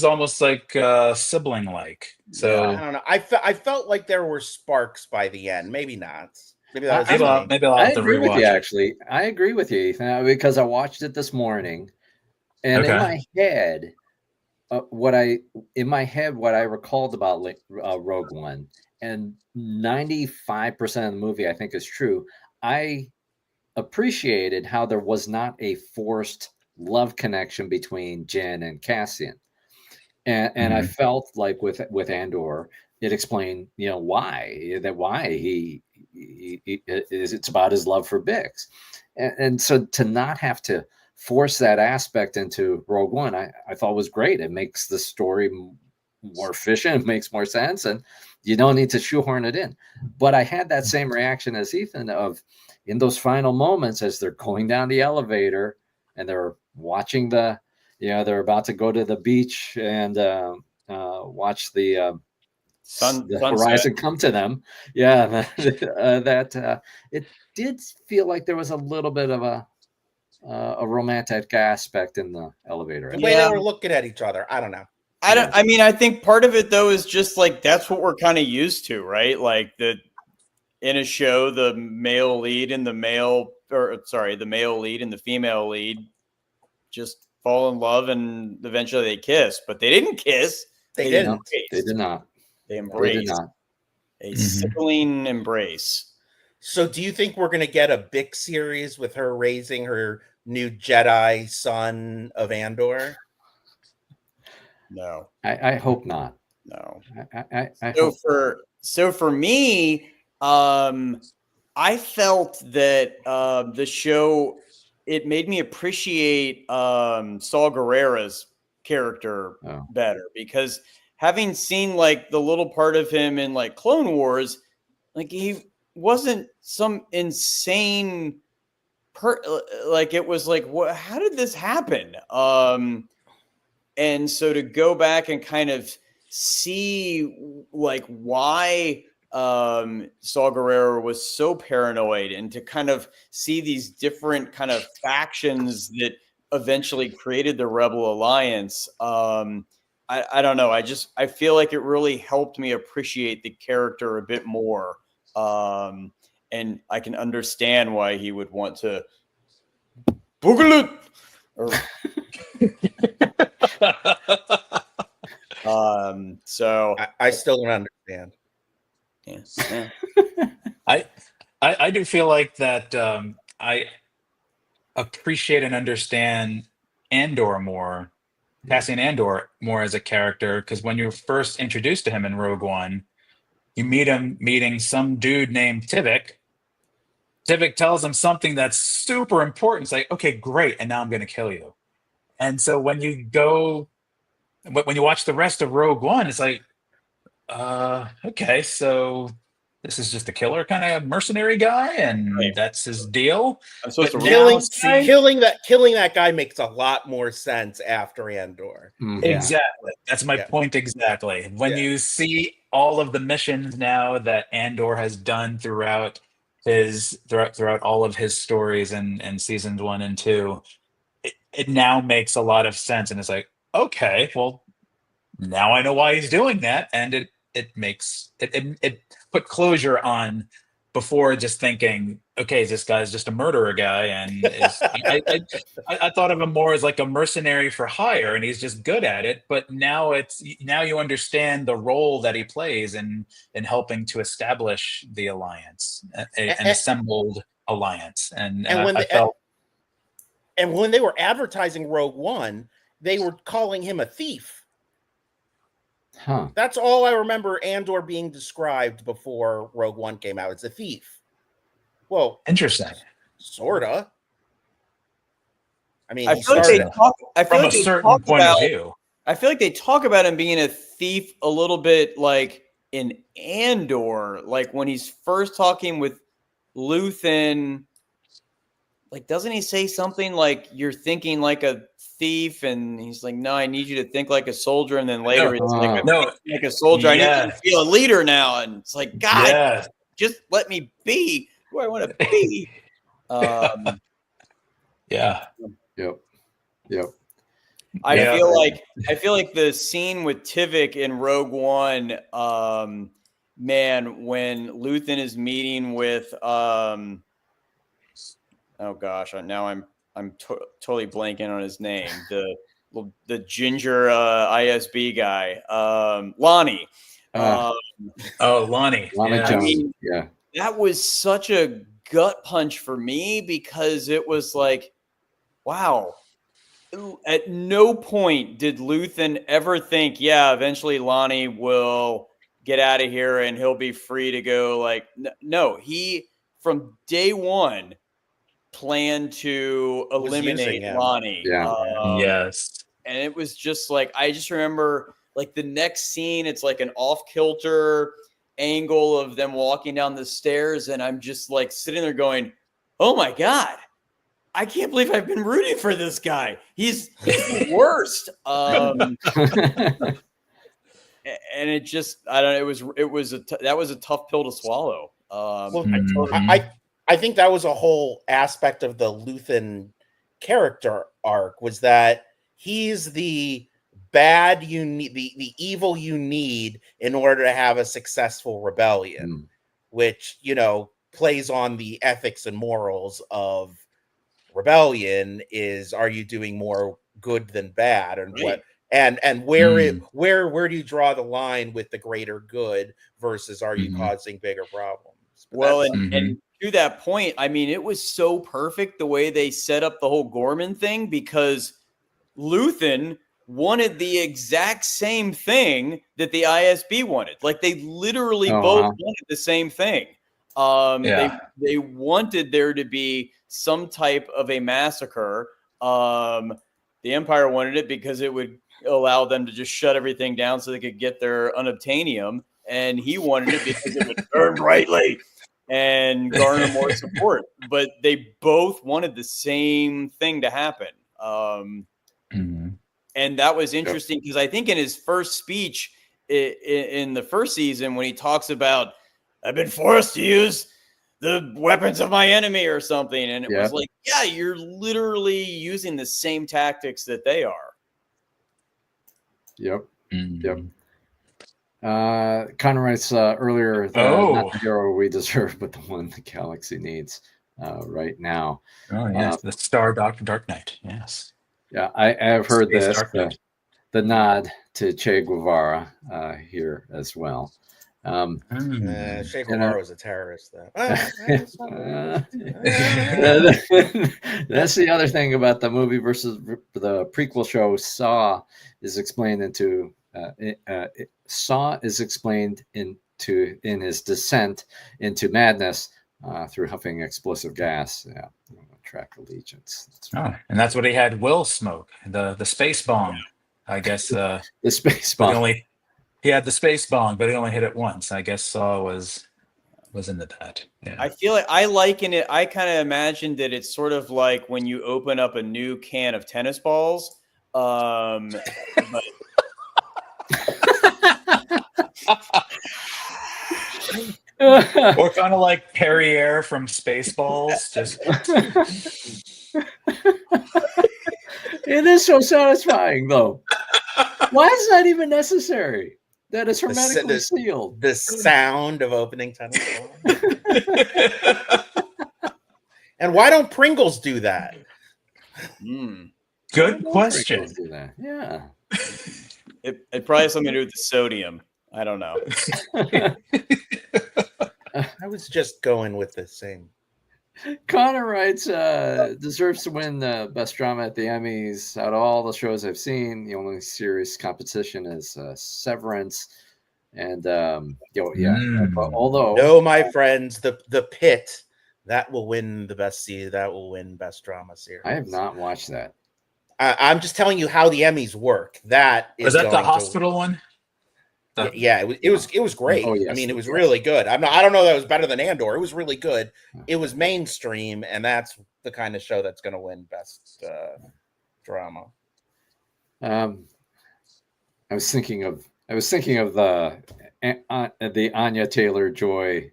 Speaker 1: almost like sibling-like. So
Speaker 4: I don't know. I felt like there were sparks by the end. Maybe not. Maybe that was
Speaker 1: maybe I'll have to
Speaker 2: agree with you.
Speaker 1: it.
Speaker 2: Actually, I agree with you, Ethan, because I watched it this morning, and in my head. What I recalled about Rogue One, and 95% of the movie I think is true. I appreciated how there was not a forced love connection between Jyn and Cassian, and I felt like with Andor, it explained why he it's about his love for Bix, and so to not have to force that aspect into Rogue One, I thought was great. It makes the story more efficient, it makes more sense, and you don't need to shoehorn it in. But I had that same reaction as Ethan of in those final moments as they're going down the elevator and they're watching they're about to go to the beach and watch the horizon come to them. Yeah, it did feel like there was a little bit of a romantic aspect in the elevator.
Speaker 4: The way they were looking at each other. I don't know.
Speaker 3: I mean, I think part of it though is just like that's what we're kind of used to, right? Like in a show, the male lead and the male lead and the female lead just fall in love and eventually they kiss, but they didn't kiss.
Speaker 4: They did not.
Speaker 3: They embraced a sibling embrace.
Speaker 4: So do you think we're going to get a big series with her raising her new Jedi son of Andor?
Speaker 3: No.
Speaker 2: I hope not.
Speaker 3: No.
Speaker 2: I
Speaker 3: So
Speaker 2: hope.
Speaker 3: for me, I felt that the show, it made me appreciate Saul Guerrera's character better, because having seen like the little part of him in like Clone Wars, like he wasn't some insane like it was like, what, how did this happen? And so to go back and kind of see like why Saw Gerrera was so paranoid, and to kind of see these different kind of factions that eventually created the Rebel Alliance. I don't know. I feel like it really helped me appreciate the character a bit more. And I can understand why he would want to Boogaloo or so
Speaker 4: I still don't understand.
Speaker 3: yeah.
Speaker 1: I do feel like that I appreciate and understand Andor more, Cassian Andor more as a character, because when you're first introduced to him in Rogue One, you meet him meeting some dude named Tivik. Tivik tells him something that's super important. It's like, okay, great, and now I'm going to kill you. And so when you watch the rest of Rogue One, it's like, okay, so this is just a killer kind of mercenary guy, and
Speaker 3: Right.
Speaker 1: that's his deal.
Speaker 3: I'm supposed
Speaker 1: But
Speaker 3: to
Speaker 1: now
Speaker 4: killing that guy makes a lot more sense after Andor.
Speaker 1: Exactly. That's my point exactly. When you see all of the missions now that Andor has done throughout all of his stories and seasons 1 and 2, it now makes a lot of sense, and it's like, okay, well, now I know why he's doing that, and it put closure on, before just thinking, okay, this guy's just a murderer guy, and I thought of him more as like a mercenary for hire, and he's just good at it. But now you understand the role that he plays in helping to establish the alliance, an assembled alliance, and
Speaker 4: when they were advertising Rogue One, they were calling him a thief.
Speaker 2: Huh.
Speaker 4: That's all I remember Andor being described before Rogue One came out. It's a thief. Well,
Speaker 1: interesting.
Speaker 4: Sorta. I mean,
Speaker 3: I feel like they talk. I feel
Speaker 1: from
Speaker 3: like
Speaker 1: a certain point of view.
Speaker 3: I feel like they talk about him being a thief a little bit, like in Andor, like when he's first talking with Luthen. Like, doesn't he say something like, "You're thinking like a thief," and he's like, "No, I need you to think like a soldier." And then later, it's like, like a soldier. I need you to feel a leader now. And it's like, God, just let me be who I want to be.
Speaker 1: Yeah.
Speaker 2: Yep.
Speaker 3: I feel like the scene with Tivik in Rogue One, man, when Luthen is meeting with oh gosh, now I'm totally blanking on his name. The ginger ISB guy, Lonnie.
Speaker 1: Lonnie.
Speaker 2: I mean,
Speaker 3: that was such a gut punch for me, because it was like, wow. At no point did Luthen ever think, eventually Lonnie will get out of here and he'll be free to go. Like, no, he from day one planned to eliminate Lonnie.
Speaker 1: Yes.
Speaker 3: And it was just like, I just remember like the next scene, it's like an off-kilter angle of them walking down the stairs, and I'm just like sitting there going, oh my God, I can't believe I've been rooting for this guy. He's the worst. And it just, I don't know. That was a tough pill to swallow.
Speaker 4: I think that was a whole aspect of the Luthen character arc, was that he's the bad you need, the evil you need in order to have a successful rebellion, which, plays on the ethics and morals of rebellion. Is, are you doing more good than bad, and what, and where do you draw the line with the greater good versus are you causing bigger problems?
Speaker 3: Well, and to that point, I mean, it was so perfect the way they set up the whole Gorman thing, because Luthen wanted the exact same thing that the ISB wanted. Like they literally both wanted the same thing. They wanted there to be some type of a massacre. The Empire wanted it because it would allow them to just shut everything down so they could get their unobtainium. And he wanted it because it would burn brightly and garner more support. But they both wanted the same thing to happen. And that was interesting because I think in his first speech in the first season, when he talks about, I've been forced to use the weapons of my enemy or something. And it was like, yeah, you're literally using the same tactics that they are.
Speaker 2: Yep. Connor writes earlier that not the hero we deserve, but the one the galaxy needs right now.
Speaker 1: Oh, yes. The Star Dark Knight. Yes.
Speaker 2: Yeah, I have heard this, the nod to Che Guevara here as well.
Speaker 4: Che Guevara was a terrorist, though.
Speaker 2: That's the other thing about the movie versus the prequel show. Saw is explained in his descent into madness through huffing explosive gas. Yeah, track allegiance.
Speaker 1: And that's what he had Will smoke, the space bomb. I guess
Speaker 2: the space bomb.
Speaker 1: He had the space bomb, but he only hit it once. I guess Saw was into that. Yeah.
Speaker 3: I feel like I liken it. I kind of imagined that it's sort of like when you open up a new can of tennis balls. But
Speaker 1: or kind of like Perrier from Spaceballs. Just
Speaker 2: it is so satisfying, though. Why is that even necessary? That is hermetically sealed.
Speaker 4: The sound of opening tennis balls. And why don't Pringles do that?
Speaker 1: Good question.
Speaker 2: Do that? Yeah.
Speaker 3: It probably has something to do with the sodium. I don't know.
Speaker 4: I was just going with the same.
Speaker 2: Connor writes, deserves to win the best drama at the Emmys. Out of all the shows I've seen, the only serious competition is Severance. And although
Speaker 4: no, my friends, the Pit, that will win the best series. That will win best drama series.
Speaker 2: I have not watched that.
Speaker 4: I'm just telling you how the Emmys work. That is
Speaker 1: was that the hospital one?
Speaker 4: Yeah, it was great.
Speaker 2: Oh, yes,
Speaker 4: I mean, it was really good. I don't know that it was better than Andor. It was really good. It was mainstream, and that's the kind of show that's going to win best drama.
Speaker 2: I was thinking of the Anya Taylor-Joy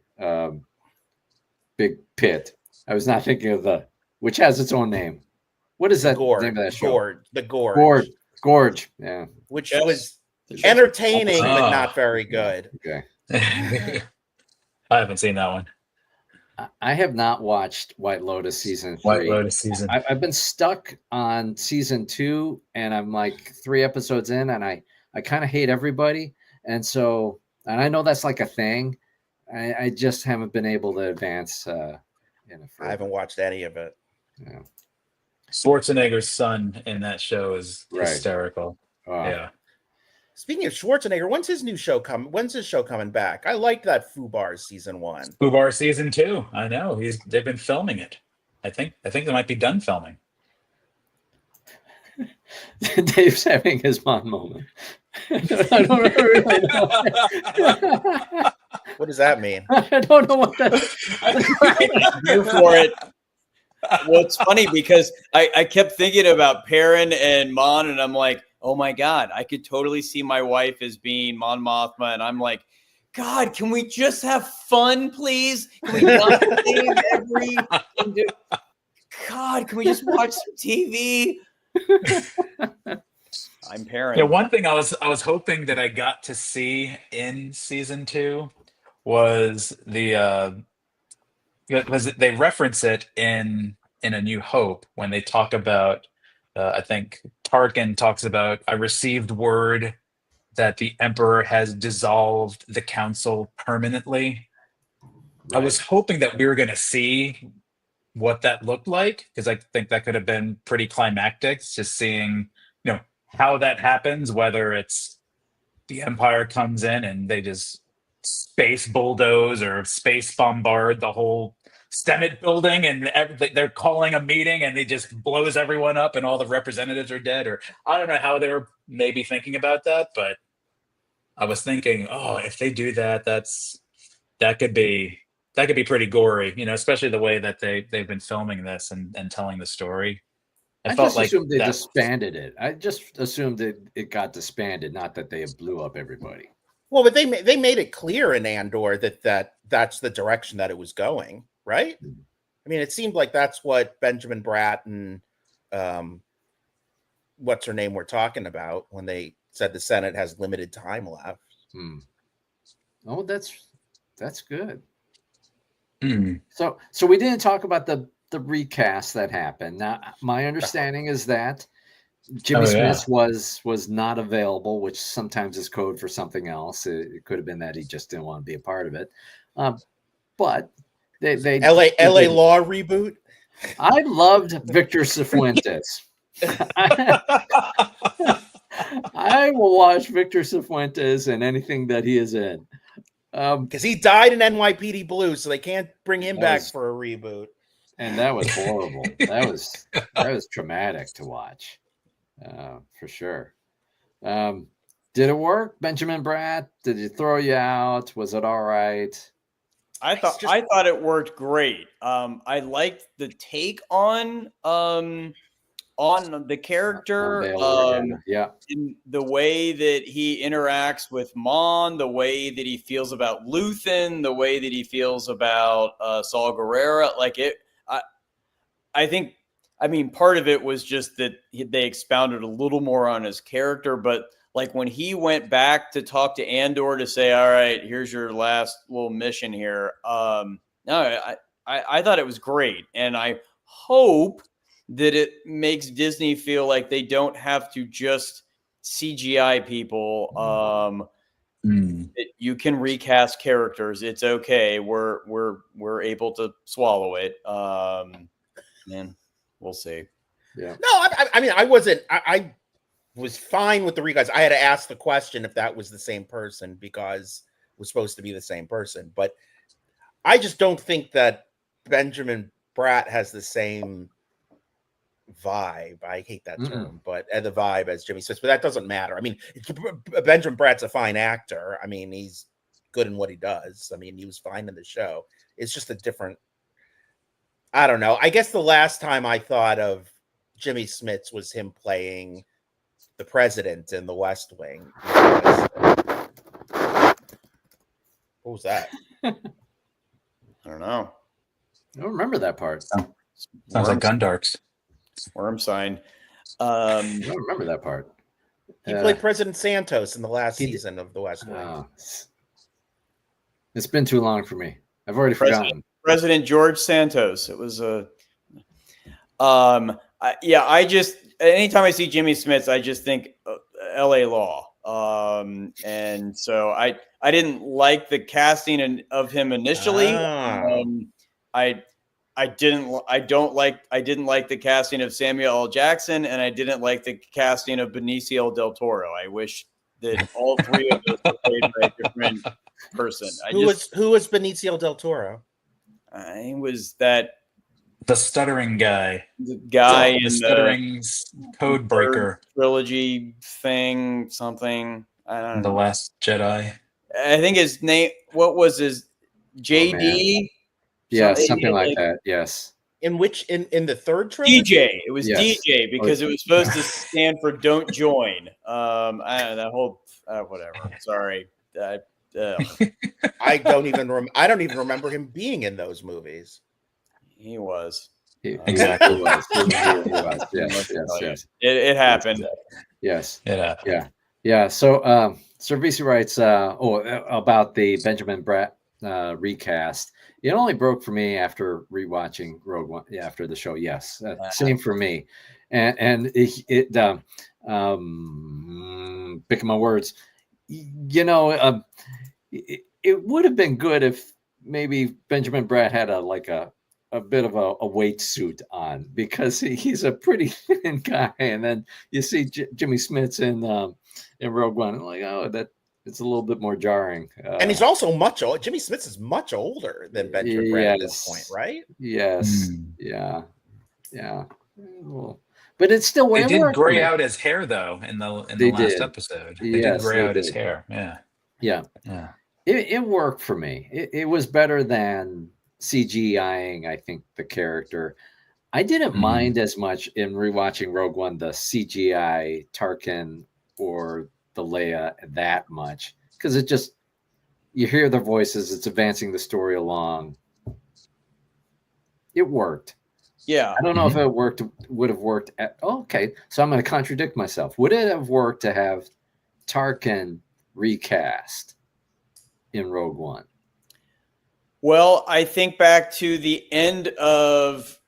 Speaker 2: Big Pit. I was not thinking of which has its own name. What is that name of that show?
Speaker 4: The Gorge.
Speaker 2: Yeah,
Speaker 4: which was entertaining but not very good.
Speaker 2: Okay.
Speaker 1: I haven't seen that one.
Speaker 2: I have not watched White Lotus season 3.
Speaker 1: White Lotus season.
Speaker 2: I've been stuck on season 2, and I'm like 3 episodes in, and I kind of hate everybody, and I know that's like a thing. I just haven't been able to advance. I
Speaker 4: haven't watched any of it.
Speaker 2: Yeah.
Speaker 1: Schwarzenegger's son in that show is hysterical. Yeah.
Speaker 4: Speaking of Schwarzenegger, when's his show coming back? I liked that Fubar season 1.
Speaker 1: Fubar season 2. I know. They've been filming it. I think they might be done filming.
Speaker 2: Dave's having his mom moment. I don't really know.
Speaker 4: What does that mean?
Speaker 2: I don't know what that is.
Speaker 3: Here for it. Well, it's funny because I kept thinking about Perrin and Mon, and I'm like, oh my God, I could totally see my wife as being Mon Mothma. And I'm like, God, can we just have fun, please? Can we not save God, can we just watch some TV? I'm Perrin.
Speaker 1: Yeah, one thing I was hoping that I got to see in season 2 was because they reference it in A New Hope when they talk about I think Tarkin talks about, I received word that the Emperor has dissolved the council permanently. Right. I was hoping that we were going to see what that looked like, because I think that could have been pretty climactic, just seeing, how that happens, whether it's the Empire comes in and they just space bulldoze or space bombard the whole Senate building, and they're calling a meeting and they just blows everyone up and all the representatives are dead. Or I don't know how they were maybe thinking about that, but I was thinking, oh, if they do that, that could be pretty gory, especially the way that they've been filming this and telling the story.
Speaker 2: I
Speaker 1: felt
Speaker 2: just
Speaker 1: like
Speaker 2: assumed they
Speaker 1: that.
Speaker 2: disbanded it. I just assumed that it got disbanded, not that they blew up everybody.
Speaker 4: Well, but they made it clear in Andor that's the direction that it was going, right? I mean, it seemed like that's what Benjamin Bratt and what's her name were talking about when they said the Senate has limited time left.
Speaker 2: Oh, that's good.
Speaker 1: So
Speaker 2: we didn't talk about the recast that happened. Now, my understanding is that Jimmy Smith was not available, which sometimes is code for something else. It could have been that he just didn't want to be a part of it. But they
Speaker 4: LA Law reboot.
Speaker 2: I loved Victor Cifuentes. I will watch Victor Cifuentes in anything that he is in.
Speaker 4: Because he died in NYPD Blue, so they can't bring him back for a reboot.
Speaker 2: And that was horrible. that was traumatic to watch, for sure. Did it work, Benjamin Bratt? Did it throw you out? Was it all right?
Speaker 3: I thought it worked great. I liked the take on the character, in the way that he interacts with Mon, the way that he feels about Luthen, the way that he feels about Saul Guerrero. I think, part of it was just that they expounded a little more on his character, but like when he went back to talk to Andor to say, all right, here's your last little mission here. I thought it was great. And I hope that it makes Disney feel like they don't have to just CGI people. You can recast characters. It's okay. We're able to swallow it. And we'll see.
Speaker 4: Yeah. No, I wasn't. I was fine with the recast. I had to ask the question if that was the same person because it was supposed to be the same person. But I just don't think that Benjamin Bratt has the same vibe. I hate that term, but the vibe as Jimmy Smith. But that doesn't matter. I mean, Benjamin Bratt's a fine actor. I mean, he's good in what he does. I mean, he was fine in the show. It's just a different. I don't know. I guess the last time I thought of Jimmy Smits was him playing the president in The West Wing. What was that?
Speaker 3: I don't know.
Speaker 2: I don't remember that part.
Speaker 1: Sounds like Gundarks.
Speaker 3: Worm sign.
Speaker 2: I don't remember that part.
Speaker 4: He played President Santos in the last season of The West Wing.
Speaker 2: It's been too long for me. I've already forgotten.
Speaker 3: President George Santos. It was I just anytime I see Jimmy Smits, I just think L.A. Law. And so I didn't like the casting of him initially. I didn't like the casting of Samuel L. Jackson, and I didn't like the casting of Benicio del Toro. I wish that all three of us were played by a different person.
Speaker 4: Who was Benicio del Toro?
Speaker 3: I was that
Speaker 1: the stuttering guy.
Speaker 3: The guy in
Speaker 1: the stuttering code breaker
Speaker 3: trilogy thing, something. I don't know.
Speaker 1: The Last Jedi.
Speaker 3: I think his name. What was his JD?
Speaker 2: Yeah, something like that. Yes.
Speaker 4: In the third trilogy?
Speaker 3: DJ. It was DJ because it was supposed to stand for "Don't Join." I don't know, that whole whatever. Sorry. I
Speaker 4: don't even remember him being in those movies.
Speaker 3: He was.
Speaker 2: Exactly was. He was. Yes.
Speaker 3: It happened.
Speaker 2: Yes.
Speaker 1: It happened.
Speaker 2: Yeah. So Cervisi writes about the Benjamin Bratt recast. It only broke for me after rewatching Rogue One after the show. Yes. Same for me. And it picking my words, it would have been good if maybe Benjamin Bratt had a a bit of a weight suit on because he's a pretty thin guy, and then you see Jimmy Smits in Rogue One, and like, oh, that it's a little bit more jarring.
Speaker 4: And he's also much older. Jimmy Smits is much older than Benjamin Bratt at this point, right?
Speaker 2: Yes. Yeah. Well, but it's still
Speaker 1: they did gray out his hair though in the last episode. They did gray out his hair. Yeah.
Speaker 2: It worked for me. It was better than CGIing, I think, the character. I didn't mind as much in rewatching Rogue One the CGI Tarkin or the Leia that much, because it just, you hear their voices, it's advancing the story along. It worked.
Speaker 3: Yeah.
Speaker 2: I don't know if it would have worked. Okay, so I'm going to contradict myself. Would it have worked to have Tarkin recast in Rogue One?
Speaker 3: Well, I think back to the end of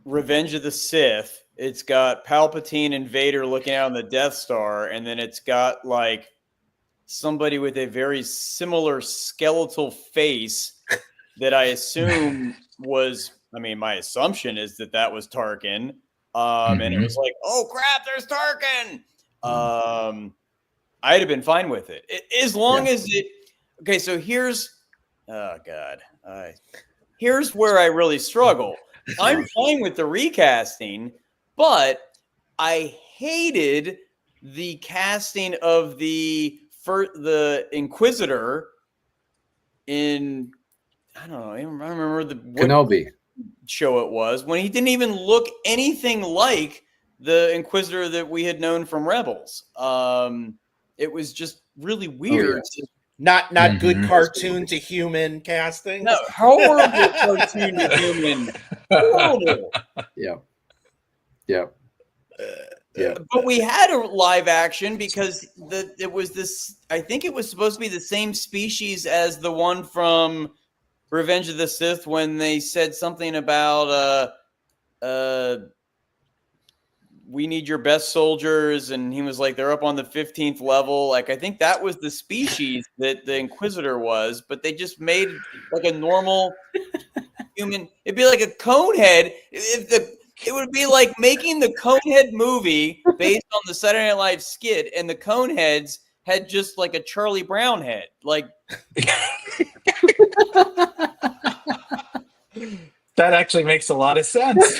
Speaker 3: Revenge of the Sith. It's got Palpatine and Vader looking out on the Death Star, and then it's got like somebody with a very similar skeletal face that I assume was, I mean, my assumption is that was Tarkin. And it was like, oh crap, there's Tarkin. I'd have been fine with it. As long as it, okay, so here's, oh God. Here's where I really struggle. I'm fine with the recasting, but I hated the casting of the Inquisitor in, I don't know, I don't remember what
Speaker 2: Kenobi
Speaker 3: show it was, when he didn't even look anything like the Inquisitor that we had known from Rebels. It was just really weird.
Speaker 4: Not good cartoon to human casting.
Speaker 3: No, horrible cartoon to human. Horrible.
Speaker 2: Yeah.
Speaker 3: But we had a live action because it was this. I think it was supposed to be the same species as the one from Revenge of the Sith when they said something about we need your best soldiers, and he was like, they're up on the 15th level. Like, I think that was the species that the Inquisitor was, but they just made like a normal human. It'd be like a Conehead. It would be like making the Conehead movie based on the Saturday Night Live skit, and the Coneheads had just like a Charlie Brown head. Like,
Speaker 1: that actually makes a lot of sense.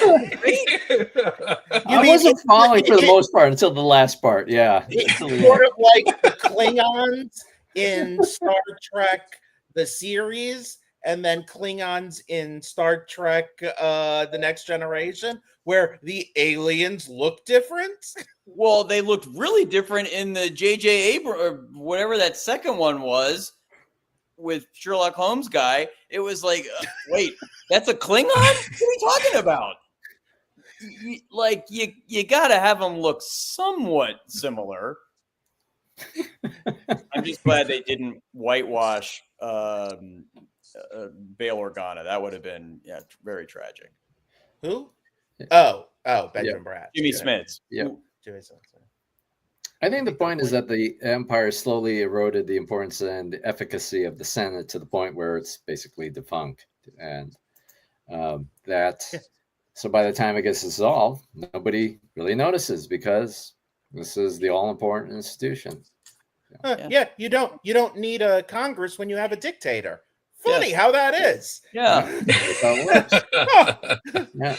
Speaker 2: I wasn't following for the most part until the last part. Yeah.
Speaker 4: Sort of like the Klingons in Star Trek, the series, and then Klingons in Star Trek, The Next Generation, where the aliens look different.
Speaker 3: Well, they looked really different in the J.J. Abrams, or whatever that second one was, with Sherlock Holmes guy. It was like, wait, that's a Klingon? What are you talking about? You gotta have them look somewhat similar. I'm just glad they didn't whitewash Bail Organa. That would have been very tragic.
Speaker 4: Who? Oh, Benjamin Bratt.
Speaker 3: Jimmy Smits.
Speaker 2: Yeah. I think the point is that the Empire slowly eroded the importance and efficacy of the Senate to the point where it's basically defunct, and so by the time it gets dissolved, nobody really notices because this is the all-important institution.
Speaker 4: You don't need a Congress when you have a dictator. Funny how that is.
Speaker 3: Yeah.
Speaker 2: That's how it works. Yeah.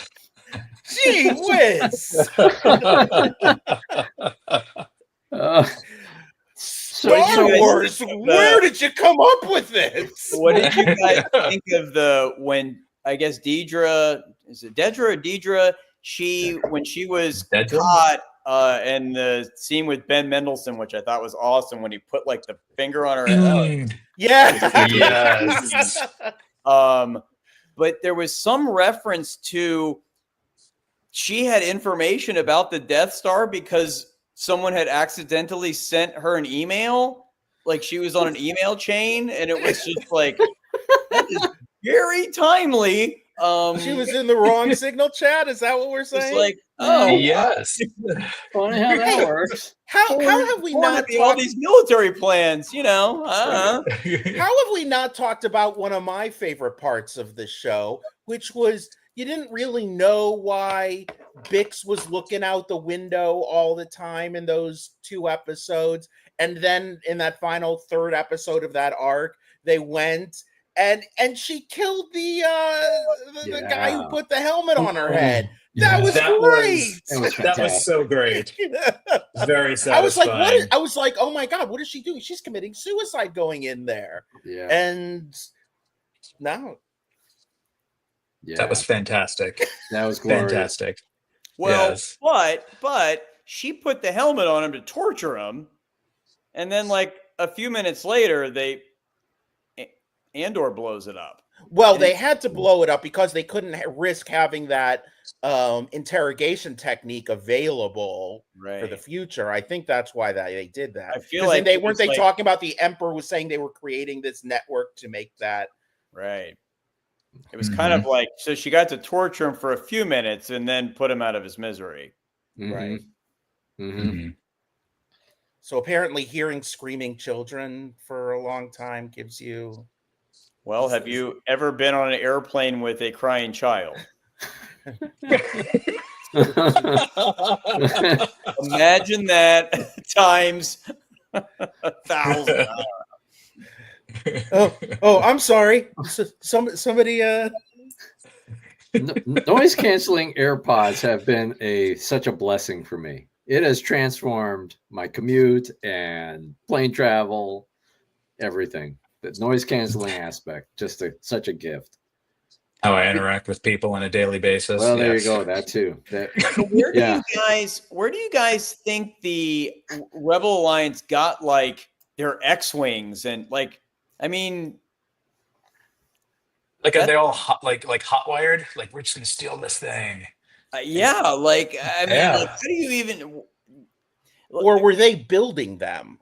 Speaker 4: Gee whiz. Star Wars, where did you come up with this?
Speaker 3: What did you guys think of when I guess Dedra or Dedra? When she was caught and the scene with Ben Mendelsohn, which I thought was awesome, when he put like the finger on her head.
Speaker 1: Yes.
Speaker 3: But there was some reference to she had information about the Death Star because someone had accidentally sent her an email. Like she was on an email chain, and it was just like, that is very timely.
Speaker 4: She was in the wrong signal chat. Is that what we're
Speaker 3: It's
Speaker 4: saying?
Speaker 3: like, oh,
Speaker 1: Yes.
Speaker 2: Funny how that
Speaker 4: Hey,
Speaker 2: works.
Speaker 4: how have we not
Speaker 3: all
Speaker 4: talked?
Speaker 3: these military plans?
Speaker 4: How have we not talked about one of my favorite parts of the show, which was you didn't really know why Bix was looking out the window all the time in those 2 episodes, and then in that final 3rd episode of that arc, they went and she killed the guy who put the helmet on her head. That was great.
Speaker 1: That was so great. Very satisfying.
Speaker 4: I was like, oh my God, what is she doing? She's committing suicide going in there.
Speaker 2: Yeah.
Speaker 4: And now.
Speaker 2: Yeah.
Speaker 1: That was fantastic.
Speaker 2: That was glorious.
Speaker 1: Fantastic.
Speaker 3: Well,
Speaker 1: Yes.
Speaker 3: but she put the helmet on him to torture him, and then like a few minutes later, Andor blows it up.
Speaker 4: Well, they had to blow it up because they couldn't risk having that interrogation technique available for the future. I think that's why they did that.
Speaker 3: I feel like
Speaker 4: they talking about the Emperor was saying they were creating this network to make that
Speaker 3: right. It was kind of like, so she got to torture him for a few minutes and then put him out of his misery.
Speaker 4: Right. So apparently hearing screaming children for a long time gives you...
Speaker 3: Well, have you ever been on an airplane with a crying child? Imagine that times 1,000.
Speaker 4: Oh, I'm sorry. Somebody.
Speaker 2: Noise canceling AirPods have been such a blessing for me. It has transformed my commute and plane travel, everything. The noise canceling aspect, just such a gift.
Speaker 1: How I interact with people on a daily basis.
Speaker 2: Well, there you go. That too.
Speaker 3: Where do you guys think the Rebel Alliance got like their X-wings and like? I mean,
Speaker 1: like are they all hot wired? Like we're just gonna steal this thing.
Speaker 3: Yeah. Like I mean, like, how do you even?
Speaker 4: Or were they building them?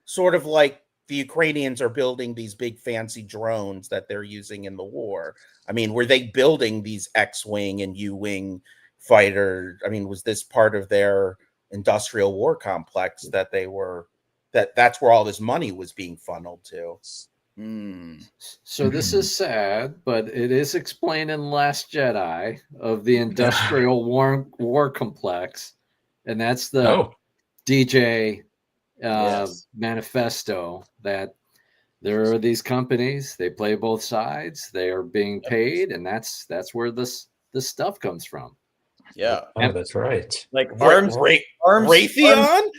Speaker 4: Sort of like the Ukrainians are building these big fancy drones that they're using in the war. I mean, were they building these X-wing and U-wing fighter? I mean, was this part of their industrial war complex that they were? That's where all this money was being funneled to.
Speaker 2: So this is sad, but it is explained in Last Jedi of the industrial war complex, and that's the DJ manifesto that there are these companies, they play both sides, they are being paid, and that's where this stuff comes from.
Speaker 3: Yeah,
Speaker 1: that's right.
Speaker 3: Like Raytheon.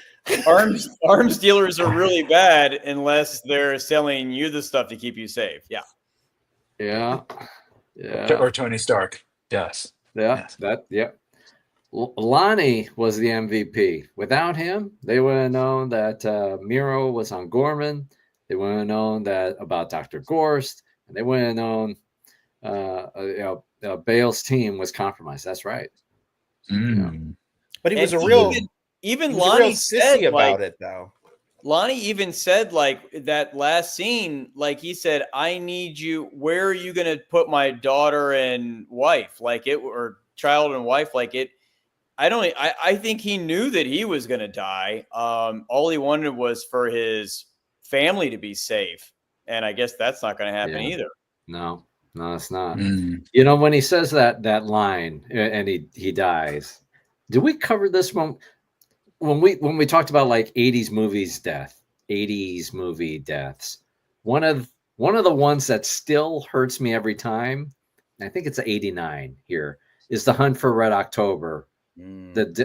Speaker 3: Arms dealers are really bad unless they're selling you the stuff to keep you safe. Yeah.
Speaker 1: Or Tony Stark. Yes.
Speaker 2: Lonnie was the MVP. Without him, they would have known that Miro was on Gorman. They would have known that about Dr. Gorst, and they would have known Bale's team was compromised. That's right.
Speaker 4: But he was a real.
Speaker 3: Even Lonnie said
Speaker 4: about it, though.
Speaker 3: Lonnie even said, like, that last scene, like, he said, I need you. Where are you going to put my daughter and wife? Like, or child and wife? Like, it. I think he knew that he was going to die. All he wanted was for his family to be safe. And I guess that's not going to happen either.
Speaker 2: No, it's not. You know, when he says that line and he dies, did we cover this one? When we talked about like 80s movie deaths, one of the ones that still hurts me every time, I think it's 89 here, is The Hunt for Red October,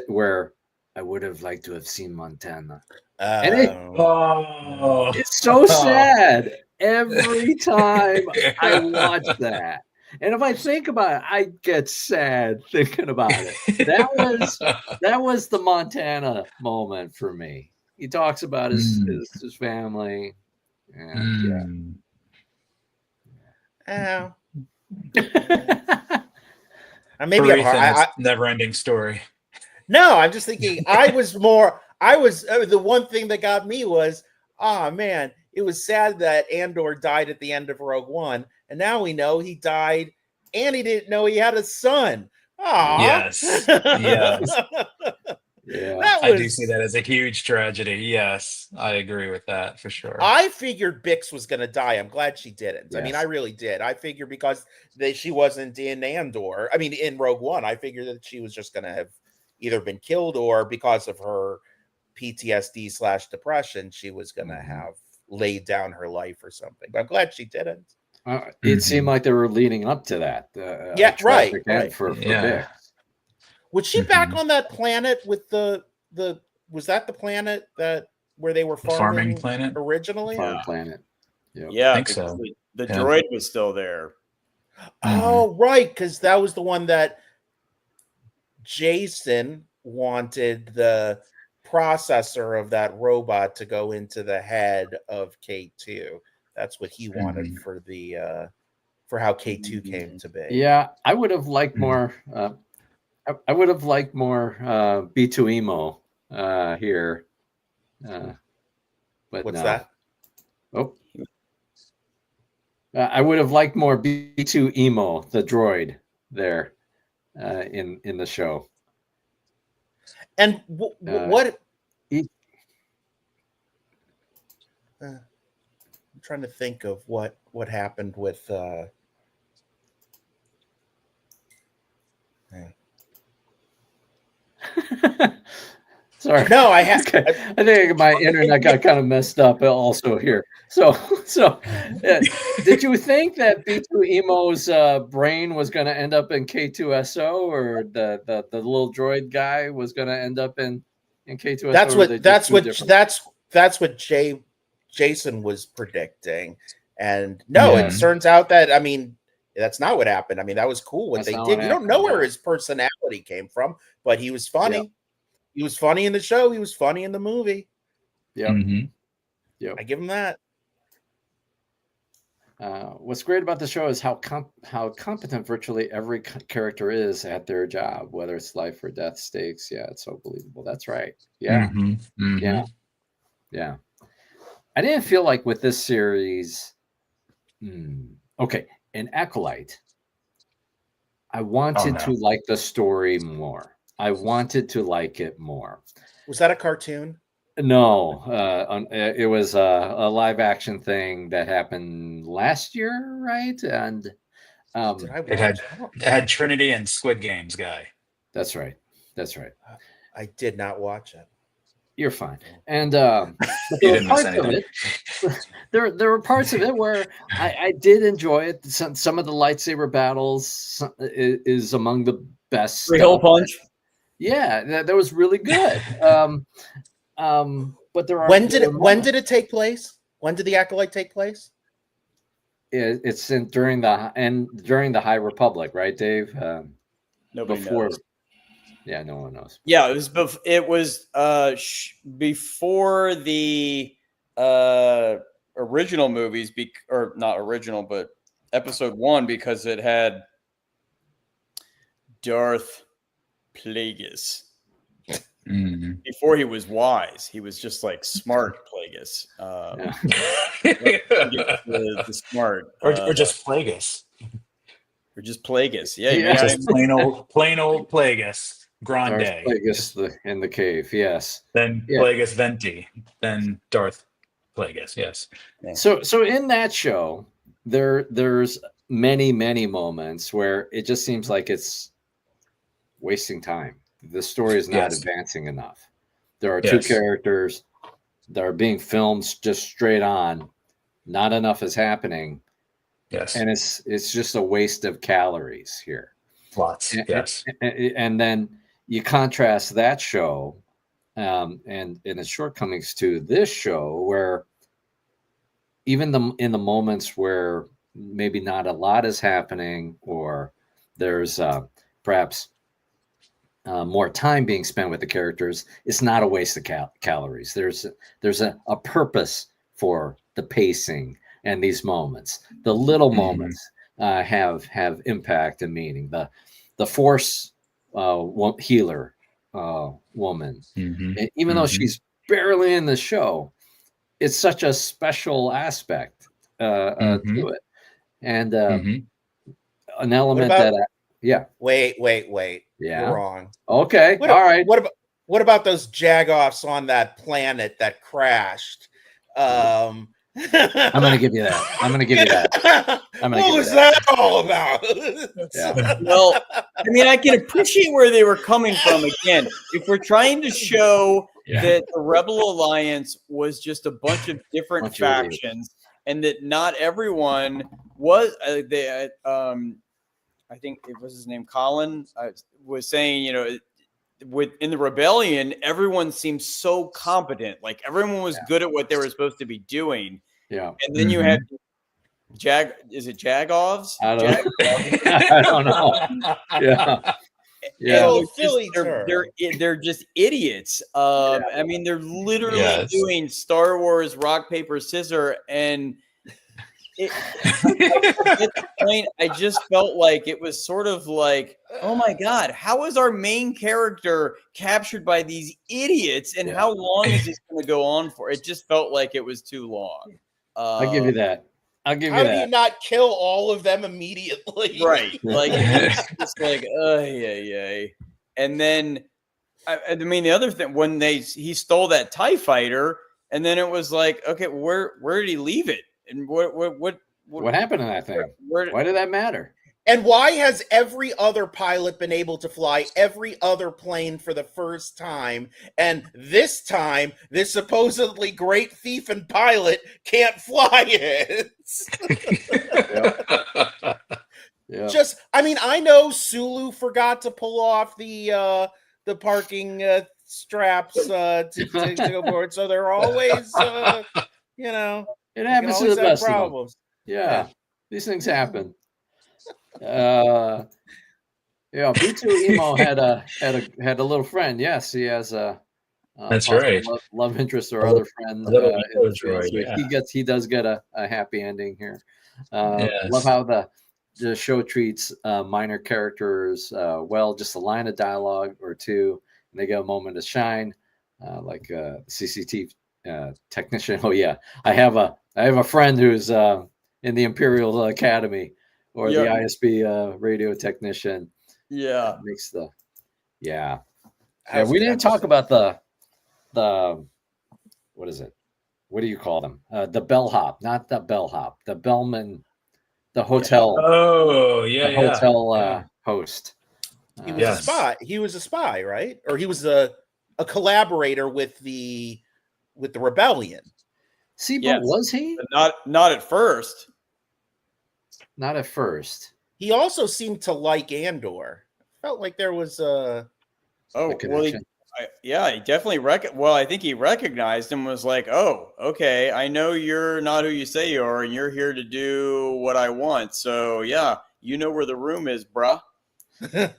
Speaker 2: where I would have liked to have seen Montana. And it's so sad every time I watch that. And if I think about it, I get sad thinking about it. That was the Montana moment for me. He talks about his family. And,
Speaker 4: maybe
Speaker 1: never-ending story.
Speaker 4: No, I'm just thinking. The one thing that got me was, man, it was sad that Andor died at the end of Rogue One. And now we know he died and he didn't know he had a son. Aww.
Speaker 1: Yes. Yes.
Speaker 2: Yeah.
Speaker 1: I do see that as a huge tragedy. Yes, I agree with that for sure.
Speaker 4: I figured Bix was going to die. I'm glad she didn't.
Speaker 2: Yes.
Speaker 4: I mean, I really did. I figured because she wasn't in Andor. I mean, in Rogue One, I figured that she was just going to have either been killed or because of her PTSD/depression, she was going to have laid down her life or something. But I'm glad she didn't.
Speaker 2: It seemed like they were leading up to that.
Speaker 4: Yeah, right.
Speaker 2: For Bix.
Speaker 4: Was she back on that planet with the was that the planet that where they were farming
Speaker 1: planet
Speaker 4: originally?
Speaker 2: Farm planet. Yep.
Speaker 3: Yeah,
Speaker 1: I think so.
Speaker 3: The droid was still there.
Speaker 4: Oh, right, because that was the one that Jason wanted the processor of that robot to go into the head of K2. That's what he wanted for the for how K2 came to be.
Speaker 2: Yeah, I would have liked more. I would have liked more B2 emo here. But
Speaker 4: what's
Speaker 2: no.
Speaker 4: that?
Speaker 2: Oh, I would have liked more B2 emo, the droid there in the show.
Speaker 4: And what? I'm trying to think of what happened with.
Speaker 2: Sorry.
Speaker 4: No, I have.
Speaker 2: Okay. I think my internet got kind of messed up also here. So did you think that B2 Emo's brain was going to end up in K2SO, or the little droid guy was going to end up in K2SO?
Speaker 4: That's what Jason was predicting, and no, it turns out that that's not what happened. I mean, that was cool what they did. We don't know where his personality came from, but he was funny. Yep. He was funny in the show. He was funny in the movie.
Speaker 2: Yeah.
Speaker 4: Yep. I give him that.
Speaker 2: What's great about the show is how competent virtually every character is at their job, whether it's life or death stakes. Yeah, it's so believable. That's right. Yeah. Yeah. I didn't feel like with this series. Okay, in Acolyte, I wanted to like the story more. I wanted to like it more.
Speaker 4: Was that a cartoon?
Speaker 2: No, it was a live action thing that happened last year, right? And
Speaker 1: it had Trinity and Squid Games guy.
Speaker 2: That's right. That's right.
Speaker 4: I did not watch it.
Speaker 2: You're fine. And there were parts of it. There were parts of it where I did enjoy it. Some of the lightsaber battles is among the best.
Speaker 3: Three-hole punch.
Speaker 2: Yeah, that was really good. But there are.
Speaker 4: When did it take place? When did the Acolyte take place?
Speaker 2: It's during the High Republic, right, Dave?
Speaker 3: Nobody knows.
Speaker 2: Yeah, no one knows.
Speaker 3: Yeah, it was before the original movies, or not original, but Episode 1, because it had Darth Plagueis. Before he was wise, he was just like smart Plagueis. The smart,
Speaker 1: or just Plagueis,
Speaker 3: or just Plagueis. Yeah,
Speaker 1: just plain old Plagueis. Grande.
Speaker 2: Plagueis in the cave, yes.
Speaker 1: Then Plagueis Venti. Then Darth Plagueis, yes.
Speaker 2: Yeah. So in that show, there's many moments where it just seems like it's wasting time. The story is not advancing enough. There are two characters that are being filmed just straight on. Not enough is happening.
Speaker 1: Yes.
Speaker 2: And it's just a waste of calories here.
Speaker 1: Lots.
Speaker 2: And then you contrast that show and its shortcomings to this show, where even in the moments where maybe not a lot is happening, or there's perhaps more time being spent with the characters, it's not a waste of calories. There's a purpose for the pacing and these moments. The little moments have impact and meaning. The Force healer woman, and even though she's barely in the show, it's such a special aspect to it. And an element
Speaker 4: about-
Speaker 2: that yeah.
Speaker 4: Wait.
Speaker 2: Yeah.
Speaker 4: You're wrong.
Speaker 2: Okay. All right.
Speaker 4: What about those jagoffs on that planet that crashed?
Speaker 2: I'm gonna give you that.
Speaker 4: What was that all about?
Speaker 2: Yeah.
Speaker 3: Well, I mean, I can appreciate where they were coming from. Again, if we're trying to show that the Rebel Alliance was just a bunch of different factions, and that not everyone was, I think it was his name, Colin, was saying, you know, in the rebellion, everyone seemed so competent, like everyone was good at what they were supposed to be doing.
Speaker 2: Yeah,
Speaker 3: and then you had is it Jagovs?
Speaker 2: I don't know. Yeah.
Speaker 3: They're just idiots. I mean, they're literally doing Star Wars rock paper scissors, and at the point, I just felt like it was sort of like, oh my god, how is our main character captured by these idiots, and how long is this going to go on for? It just felt like it was too long.
Speaker 2: I'll give you that.
Speaker 4: How do you not kill all of them immediately?
Speaker 3: Right. Like, it's just like, and then, I mean, the other thing, when he stole that TIE fighter, and then it was like, okay, where did he leave it? And what
Speaker 2: happened to that thing? Why did that matter?
Speaker 4: And why has every other pilot been able to fly every other plane for the first time? And this time, this supposedly great thief and pilot can't fly it. Just, I mean, I know Sulu forgot to pull off the parking straps to go forward, so they're always, you know,
Speaker 2: it happens to the best
Speaker 4: problems.
Speaker 2: Yeah, these things happen. B2 Emo had a little friend. Yes, he has a
Speaker 1: that's right,
Speaker 2: love interest or other friend. He does get a happy ending here. Love how the show treats minor characters well. Just a line of dialogue or two, and they get a moment to shine, like CCTV technician. Oh yeah, I have a friend who's in the Imperial Academy. Or the ISB radio technician.
Speaker 3: Yeah.
Speaker 2: Makes the we didn't talk about the what is it? What do you call them? The bellhop, not the bellhop, the bellman, the hotel. Hotel host.
Speaker 4: He was a spy. He was a spy, right? Or he was a collaborator with the rebellion.
Speaker 2: See, but was he?
Speaker 3: But not at first.
Speaker 2: Not at first.
Speaker 4: He also seemed to like Andor. Felt like there was a
Speaker 2: connection.
Speaker 3: He definitely I think he recognized him, was like, oh, okay, I know you're not who you say you are, and you're here to do what I want. So yeah, you know where the room is, bruh.
Speaker 2: I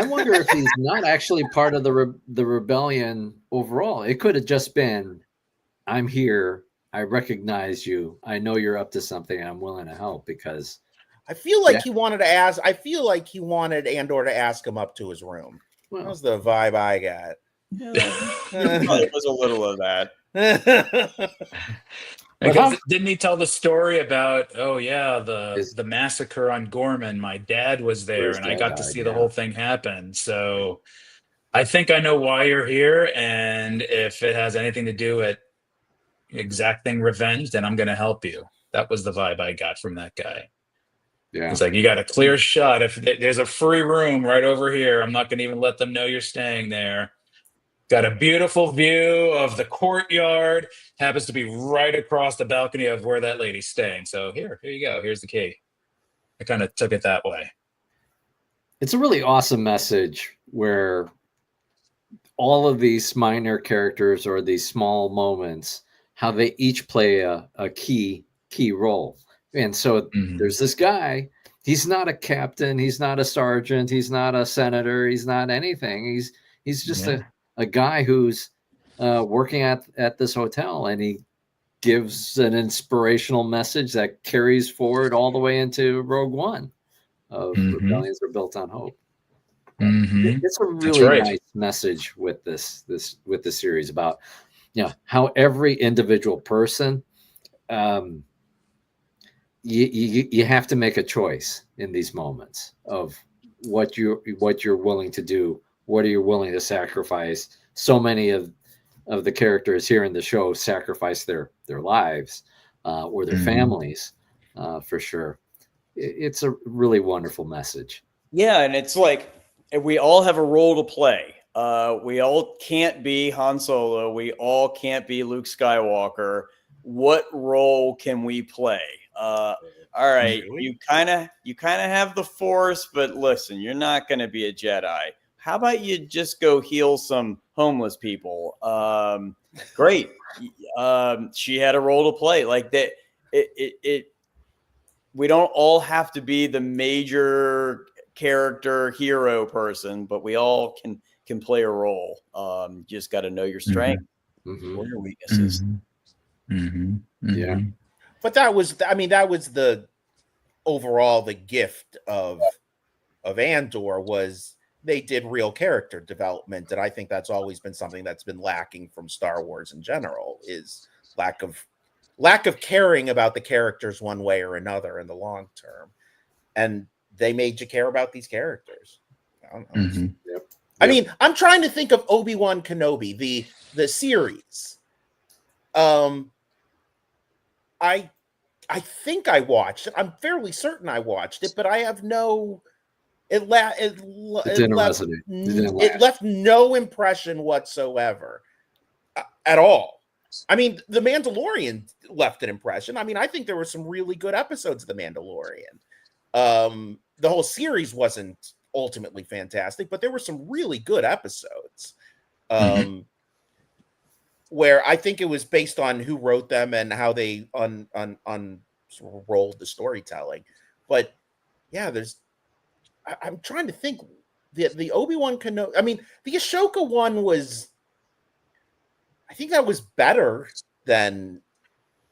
Speaker 2: wonder if he's not actually part of the rebellion overall. It could have just been, I'm here. I recognize you. I know you're up to something, and I'm willing to help because
Speaker 4: I feel like he wanted to ask. I feel like he wanted Andor to ask him up to his room. That was the vibe I got.
Speaker 3: It was a little of that.
Speaker 1: Because didn't he tell the story about the massacre on Gorman? My dad was there, and I got to see the whole thing happen. So I think I know why you're here, and if it has anything to do with exacting revenge, then I'm going to help you. That was the vibe I got from that guy. It's like, you got a clear shot. If there's a free room right over here, I'm not going to even let them know you're staying there. Got a beautiful view of the courtyard. Happens to be right across the balcony of where that lady's staying. So here you go. Here's the key. I kind of took it that way.
Speaker 2: It's a really awesome message where all of these minor characters or these small moments, how they each play a key role. And so there's this guy, he's not a captain, he's not a sergeant, he's not a senator, he's not anything. He's just a guy who's working at this hotel, and he gives an inspirational message that carries forward all the way into Rogue One of rebellions are built on hope. It's a really nice message with this series about how every individual person you have to make a choice in these moments of what you're willing to do. What are you willing to sacrifice? So many of the characters here in the show sacrifice their lives or their families for sure. It's a really wonderful message.
Speaker 3: Yeah, and it's like we all have a role to play. We all can't be Han Solo. We all can't be Luke Skywalker. What role can we play? All right, you kind of have the Force, but listen, you're not going to be a Jedi. How about you just go heal some homeless people? Great. She had a role to play. Like that. We don't all have to be the major character hero person, but we all can play a role. You just got to know your strength or your weaknesses.
Speaker 2: Yeah.
Speaker 4: But that was the overall the gift of Andor was they did real character development, and I think that's always been something that's been lacking from Star Wars in general is lack of caring about the characters one way or another in the long term. And they made you care about these characters. I don't know.
Speaker 2: Yep.
Speaker 4: I mean, I'm trying to think of Obi-Wan Kenobi, the series. I think I watched it. I'm fairly certain I watched it, but I have no. It left no impression whatsoever at all. I mean, The Mandalorian left an impression. I mean, I think there were some really good episodes of The Mandalorian. The whole series wasn't ultimately fantastic, but there were some really good episodes. Where I think it was based on who wrote them and how they unrolled the storytelling. But yeah, I'm trying to think. The Obi-Wan Kenobi. I mean, the Ahsoka one was. I think that was better than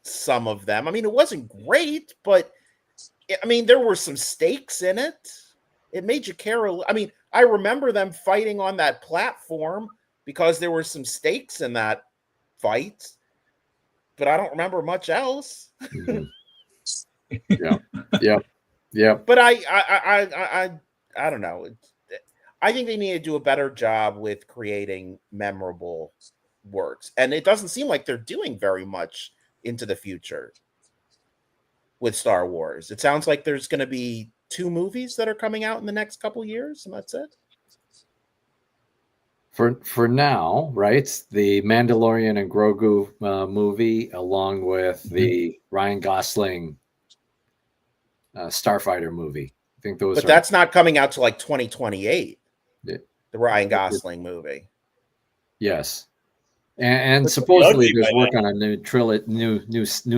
Speaker 4: some of them. I mean, it wasn't great, but I mean, there were some stakes in it. It made you care. I mean, I remember them fighting on that platform because there were some stakes in that fight, but I don't remember much else.
Speaker 2: Yeah.
Speaker 4: But I don't know. I think they need to do a better job with creating memorable works, and it doesn't seem like they're doing very much into the future with Star Wars. It sounds like there's going to be 2 movies that are coming out in the next couple years, and that's it.
Speaker 2: For now, right? The Mandalorian and Grogu movie, along with the Ryan Gosling Starfighter movie. I think those.
Speaker 4: But that's not coming out to like 2028.
Speaker 2: Yeah.
Speaker 4: The Ryan Gosling movie.
Speaker 2: Yes. And supposedly there's work on a new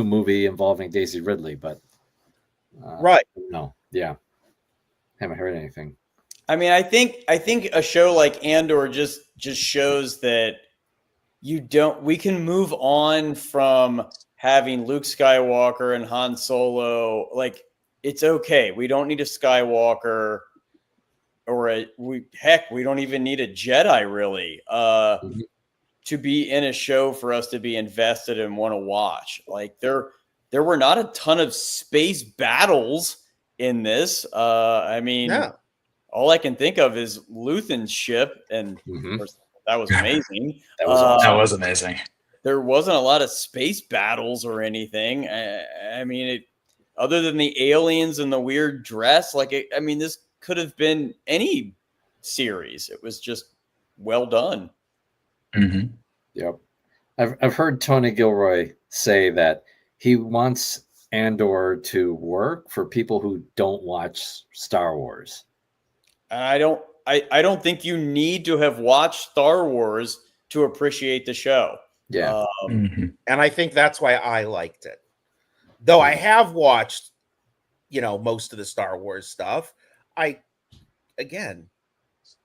Speaker 2: movie involving Daisy Ridley, but
Speaker 3: right.
Speaker 2: No, yeah, haven't heard anything.
Speaker 3: I mean, I think a show like Andor just shows that we can move on from having Luke Skywalker and Han Solo. Like, it's okay. We don't need a Skywalker we don't even need a Jedi really. To be in a show for us to be invested and want to watch. Like there were not a ton of space battles in this. I mean, all I can think of is Luthen's ship, and that was amazing.
Speaker 1: That was amazing.
Speaker 3: There wasn't a lot of space battles or anything. I mean, other than the aliens and the weird dress, I mean, this could have been any series. It was just well done.
Speaker 2: Yep. I've heard Tony Gilroy say that he wants Andor to work for people who don't watch Star Wars.
Speaker 3: I don't think you need to have watched Star Wars to appreciate the show.
Speaker 2: Yeah.
Speaker 4: And I think that's why I liked it. Though I have watched, most of the Star Wars stuff, I, again,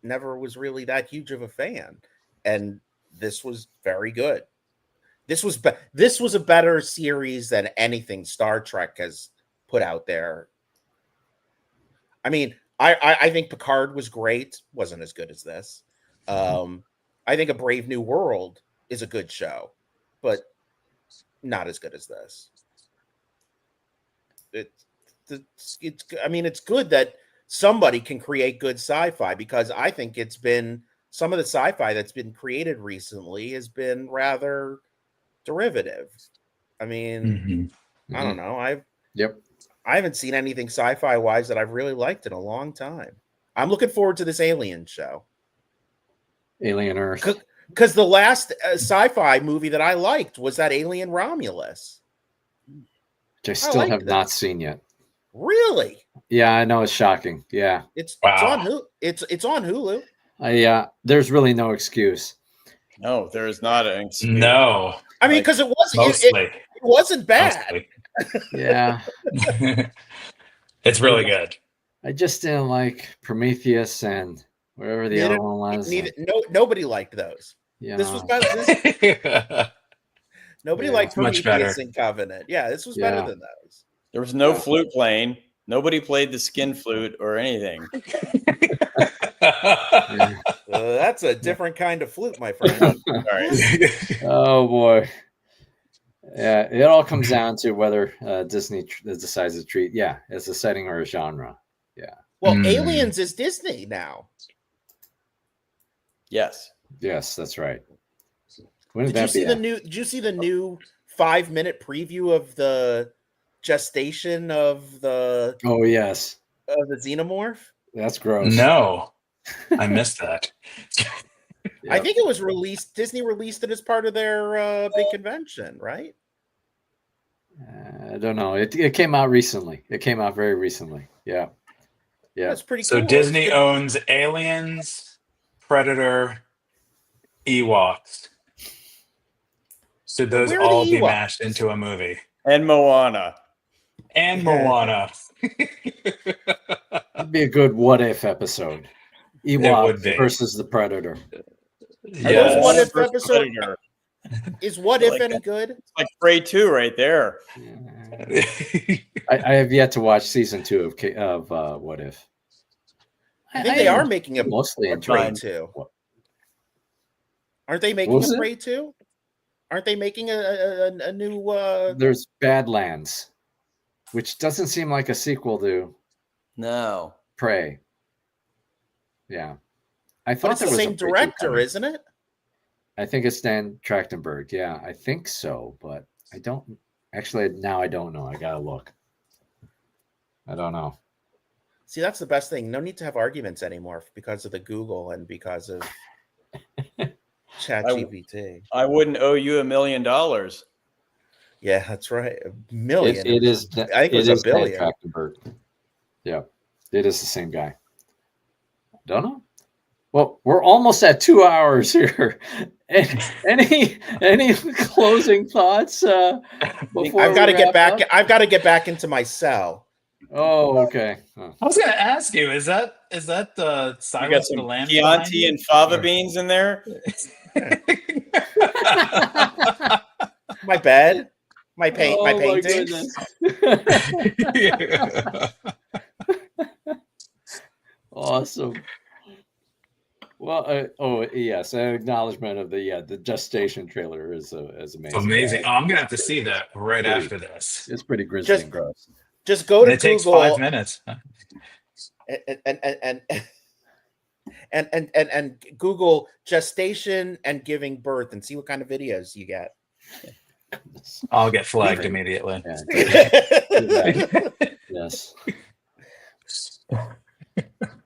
Speaker 4: never was really that huge of a fan. And this was very good. This was a better series than anything Star Trek has put out there. I mean, I think Picard was great. Wasn't as good as this. I think A Brave New World is a good show, but not as good as this. it's I mean, it's good that somebody can create good sci-fi, because I think it's been some of the sci-fi that's been created recently has been rather derivative. I mean, I don't know. I haven't seen anything sci-fi wise that I've really liked in a long time. I'm looking forward to this Alien show.
Speaker 2: Alien Earth.
Speaker 4: Because the last sci-fi movie that I liked was that Alien Romulus,
Speaker 2: which I still have not seen yet.
Speaker 4: Really?
Speaker 2: Yeah, I know, it's shocking. Yeah,
Speaker 4: it's on Hulu. It's on Hulu.
Speaker 2: There's really no excuse.
Speaker 3: No, there is not an excuse.
Speaker 1: No,
Speaker 4: I mean, because it wasn't bad.
Speaker 2: Yeah,
Speaker 1: it's really good.
Speaker 2: I just didn't like Prometheus and whatever the other one was.
Speaker 4: Nobody liked those.
Speaker 2: Yeah,
Speaker 4: this was better. Nobody liked Prometheus and Covenant. Yeah, this was better than those.
Speaker 3: There was no flute playing. Nobody played the skin flute or anything.
Speaker 4: That's a different kind of flute, my friend.
Speaker 2: Oh boy. Yeah, it all comes down to whether Disney decides to treat as a setting or a genre. Yeah.
Speaker 4: Well, Aliens is Disney now.
Speaker 3: Yes,
Speaker 2: that's right.
Speaker 4: Did you see the new 5-minute preview of the gestation of the?
Speaker 2: Oh yes.
Speaker 4: Of the xenomorph?
Speaker 2: That's gross.
Speaker 1: No, I missed that.
Speaker 4: I think it was released. Disney released it as part of their big convention, right?
Speaker 2: I don't know. It came out recently. It came out very recently. Yeah.
Speaker 4: That's pretty cool.
Speaker 1: So Disney owns Aliens, Predator, Ewoks. Should those all be mashed into a movie?
Speaker 3: And Moana.
Speaker 1: And Moana.
Speaker 2: It'd be a good what if episode. Ewok versus the Predator.
Speaker 4: Yeah. What if episode? Is What If any good?
Speaker 3: It's like Prey 2 right there.
Speaker 2: I have yet to watch season 2 of What If.
Speaker 4: I think they are making a
Speaker 2: mostly
Speaker 4: Prey 2. Aren't they making a Prey 2? Aren't they making a new?
Speaker 2: There's Badlands, which doesn't seem like a sequel to Prey. Yeah, I thought
Speaker 4: it's the same director, isn't it?
Speaker 2: I think it's Dan Trachtenberg. Yeah, I think so, but I don't actually. Now I don't know. I gotta look. I don't know.
Speaker 4: See, that's the best thing. No need to have arguments anymore because of the Google and because of ChatGPT.
Speaker 3: I wouldn't owe you $1 million.
Speaker 4: Yeah, that's right. $1 million.
Speaker 2: It is.
Speaker 4: I think it was $1 billion.
Speaker 2: Dan Trachtenberg. Yeah, it is the same guy. Don't know. Well, we're almost at 2 hours here. Any closing thoughts? Before
Speaker 4: I've got to get back. I've got to get back into my cell.
Speaker 2: Oh, okay.
Speaker 1: I was going to ask you: is that the Silence of the Lambs?
Speaker 3: Chianti and fava beans in there.
Speaker 4: My bed, my paintings.
Speaker 2: Awesome. Well, yes, an acknowledgement of the gestation trailer is amazing.
Speaker 1: Amazing. Oh, I'm gonna have to see that right after this.
Speaker 2: It's pretty grisly and gross.
Speaker 4: Just go to
Speaker 1: Google. It takes 5 minutes.
Speaker 4: And Google gestation and giving birth and see what kind of videos you get.
Speaker 1: I'll get flagged immediately.
Speaker 2: Yes.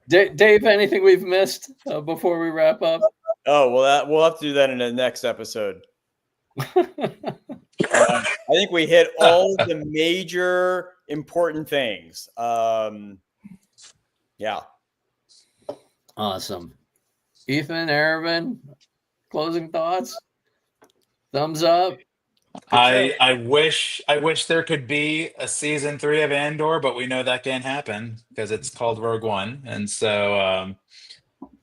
Speaker 2: Dave, anything we've missed before we wrap up?
Speaker 3: Oh, well, we'll have to do that in the next episode. I think we hit all the major important things. Yeah.
Speaker 2: Awesome. Ethan, Arvin, closing thoughts? Thumbs up?
Speaker 1: I wish there could be a season 3 of Andor, but we know that can't happen because it's called Rogue One. And so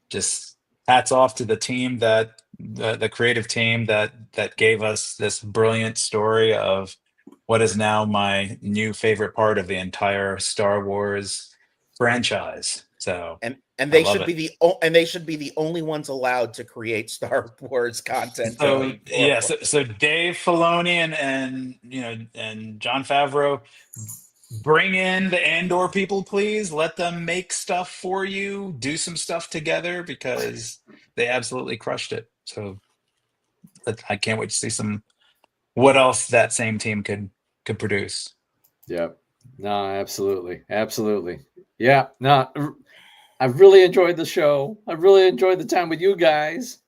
Speaker 1: just hats off to the team the creative team that gave us this brilliant story of what is now my new favorite part of the entire Star Wars franchise. So
Speaker 4: and they should be the only ones allowed to create Star Wars content.
Speaker 1: So so Dave Filoni and Jon Favreau bring in the Andor people, please. Let them make stuff for you, do some stuff together, because they absolutely crushed it. So I can't wait to see what else that same team could produce.
Speaker 2: Yep. No, absolutely. Absolutely. Yeah. No, I've really enjoyed the show. I've really enjoyed the time with you guys.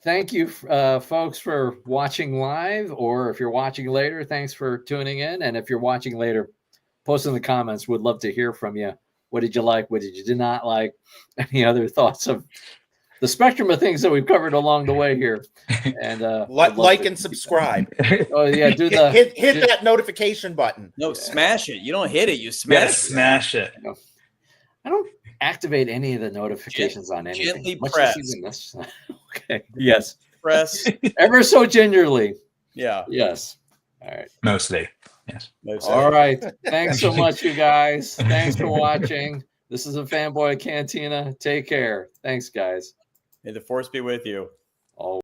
Speaker 2: Thank you, folks, for watching live, or if you're watching later, thanks for tuning in. And if you're watching later, post in the comments. Would love to hear from you. What did you like? What did you not like? Any other thoughts of the spectrum of things that we've covered along the way here? And
Speaker 4: like and subscribe.
Speaker 2: Oh yeah, do the
Speaker 4: hit that notification button.
Speaker 3: No, smash it. You don't hit it. You smash it.
Speaker 1: Smash it.
Speaker 2: I don't activate any of the notifications on anything.
Speaker 3: Gently
Speaker 2: Much
Speaker 3: press.
Speaker 2: less even this. Okay. Yes.
Speaker 3: Press.
Speaker 2: Ever so gingerly.
Speaker 3: Yeah.
Speaker 2: Yes. All right.
Speaker 1: Mostly. Yes.
Speaker 2: All right. Thanks so much, you guys. Thanks for watching. This is a Fanboy Cantina. Take care. Thanks, guys.
Speaker 3: May the force be with you.
Speaker 2: Always.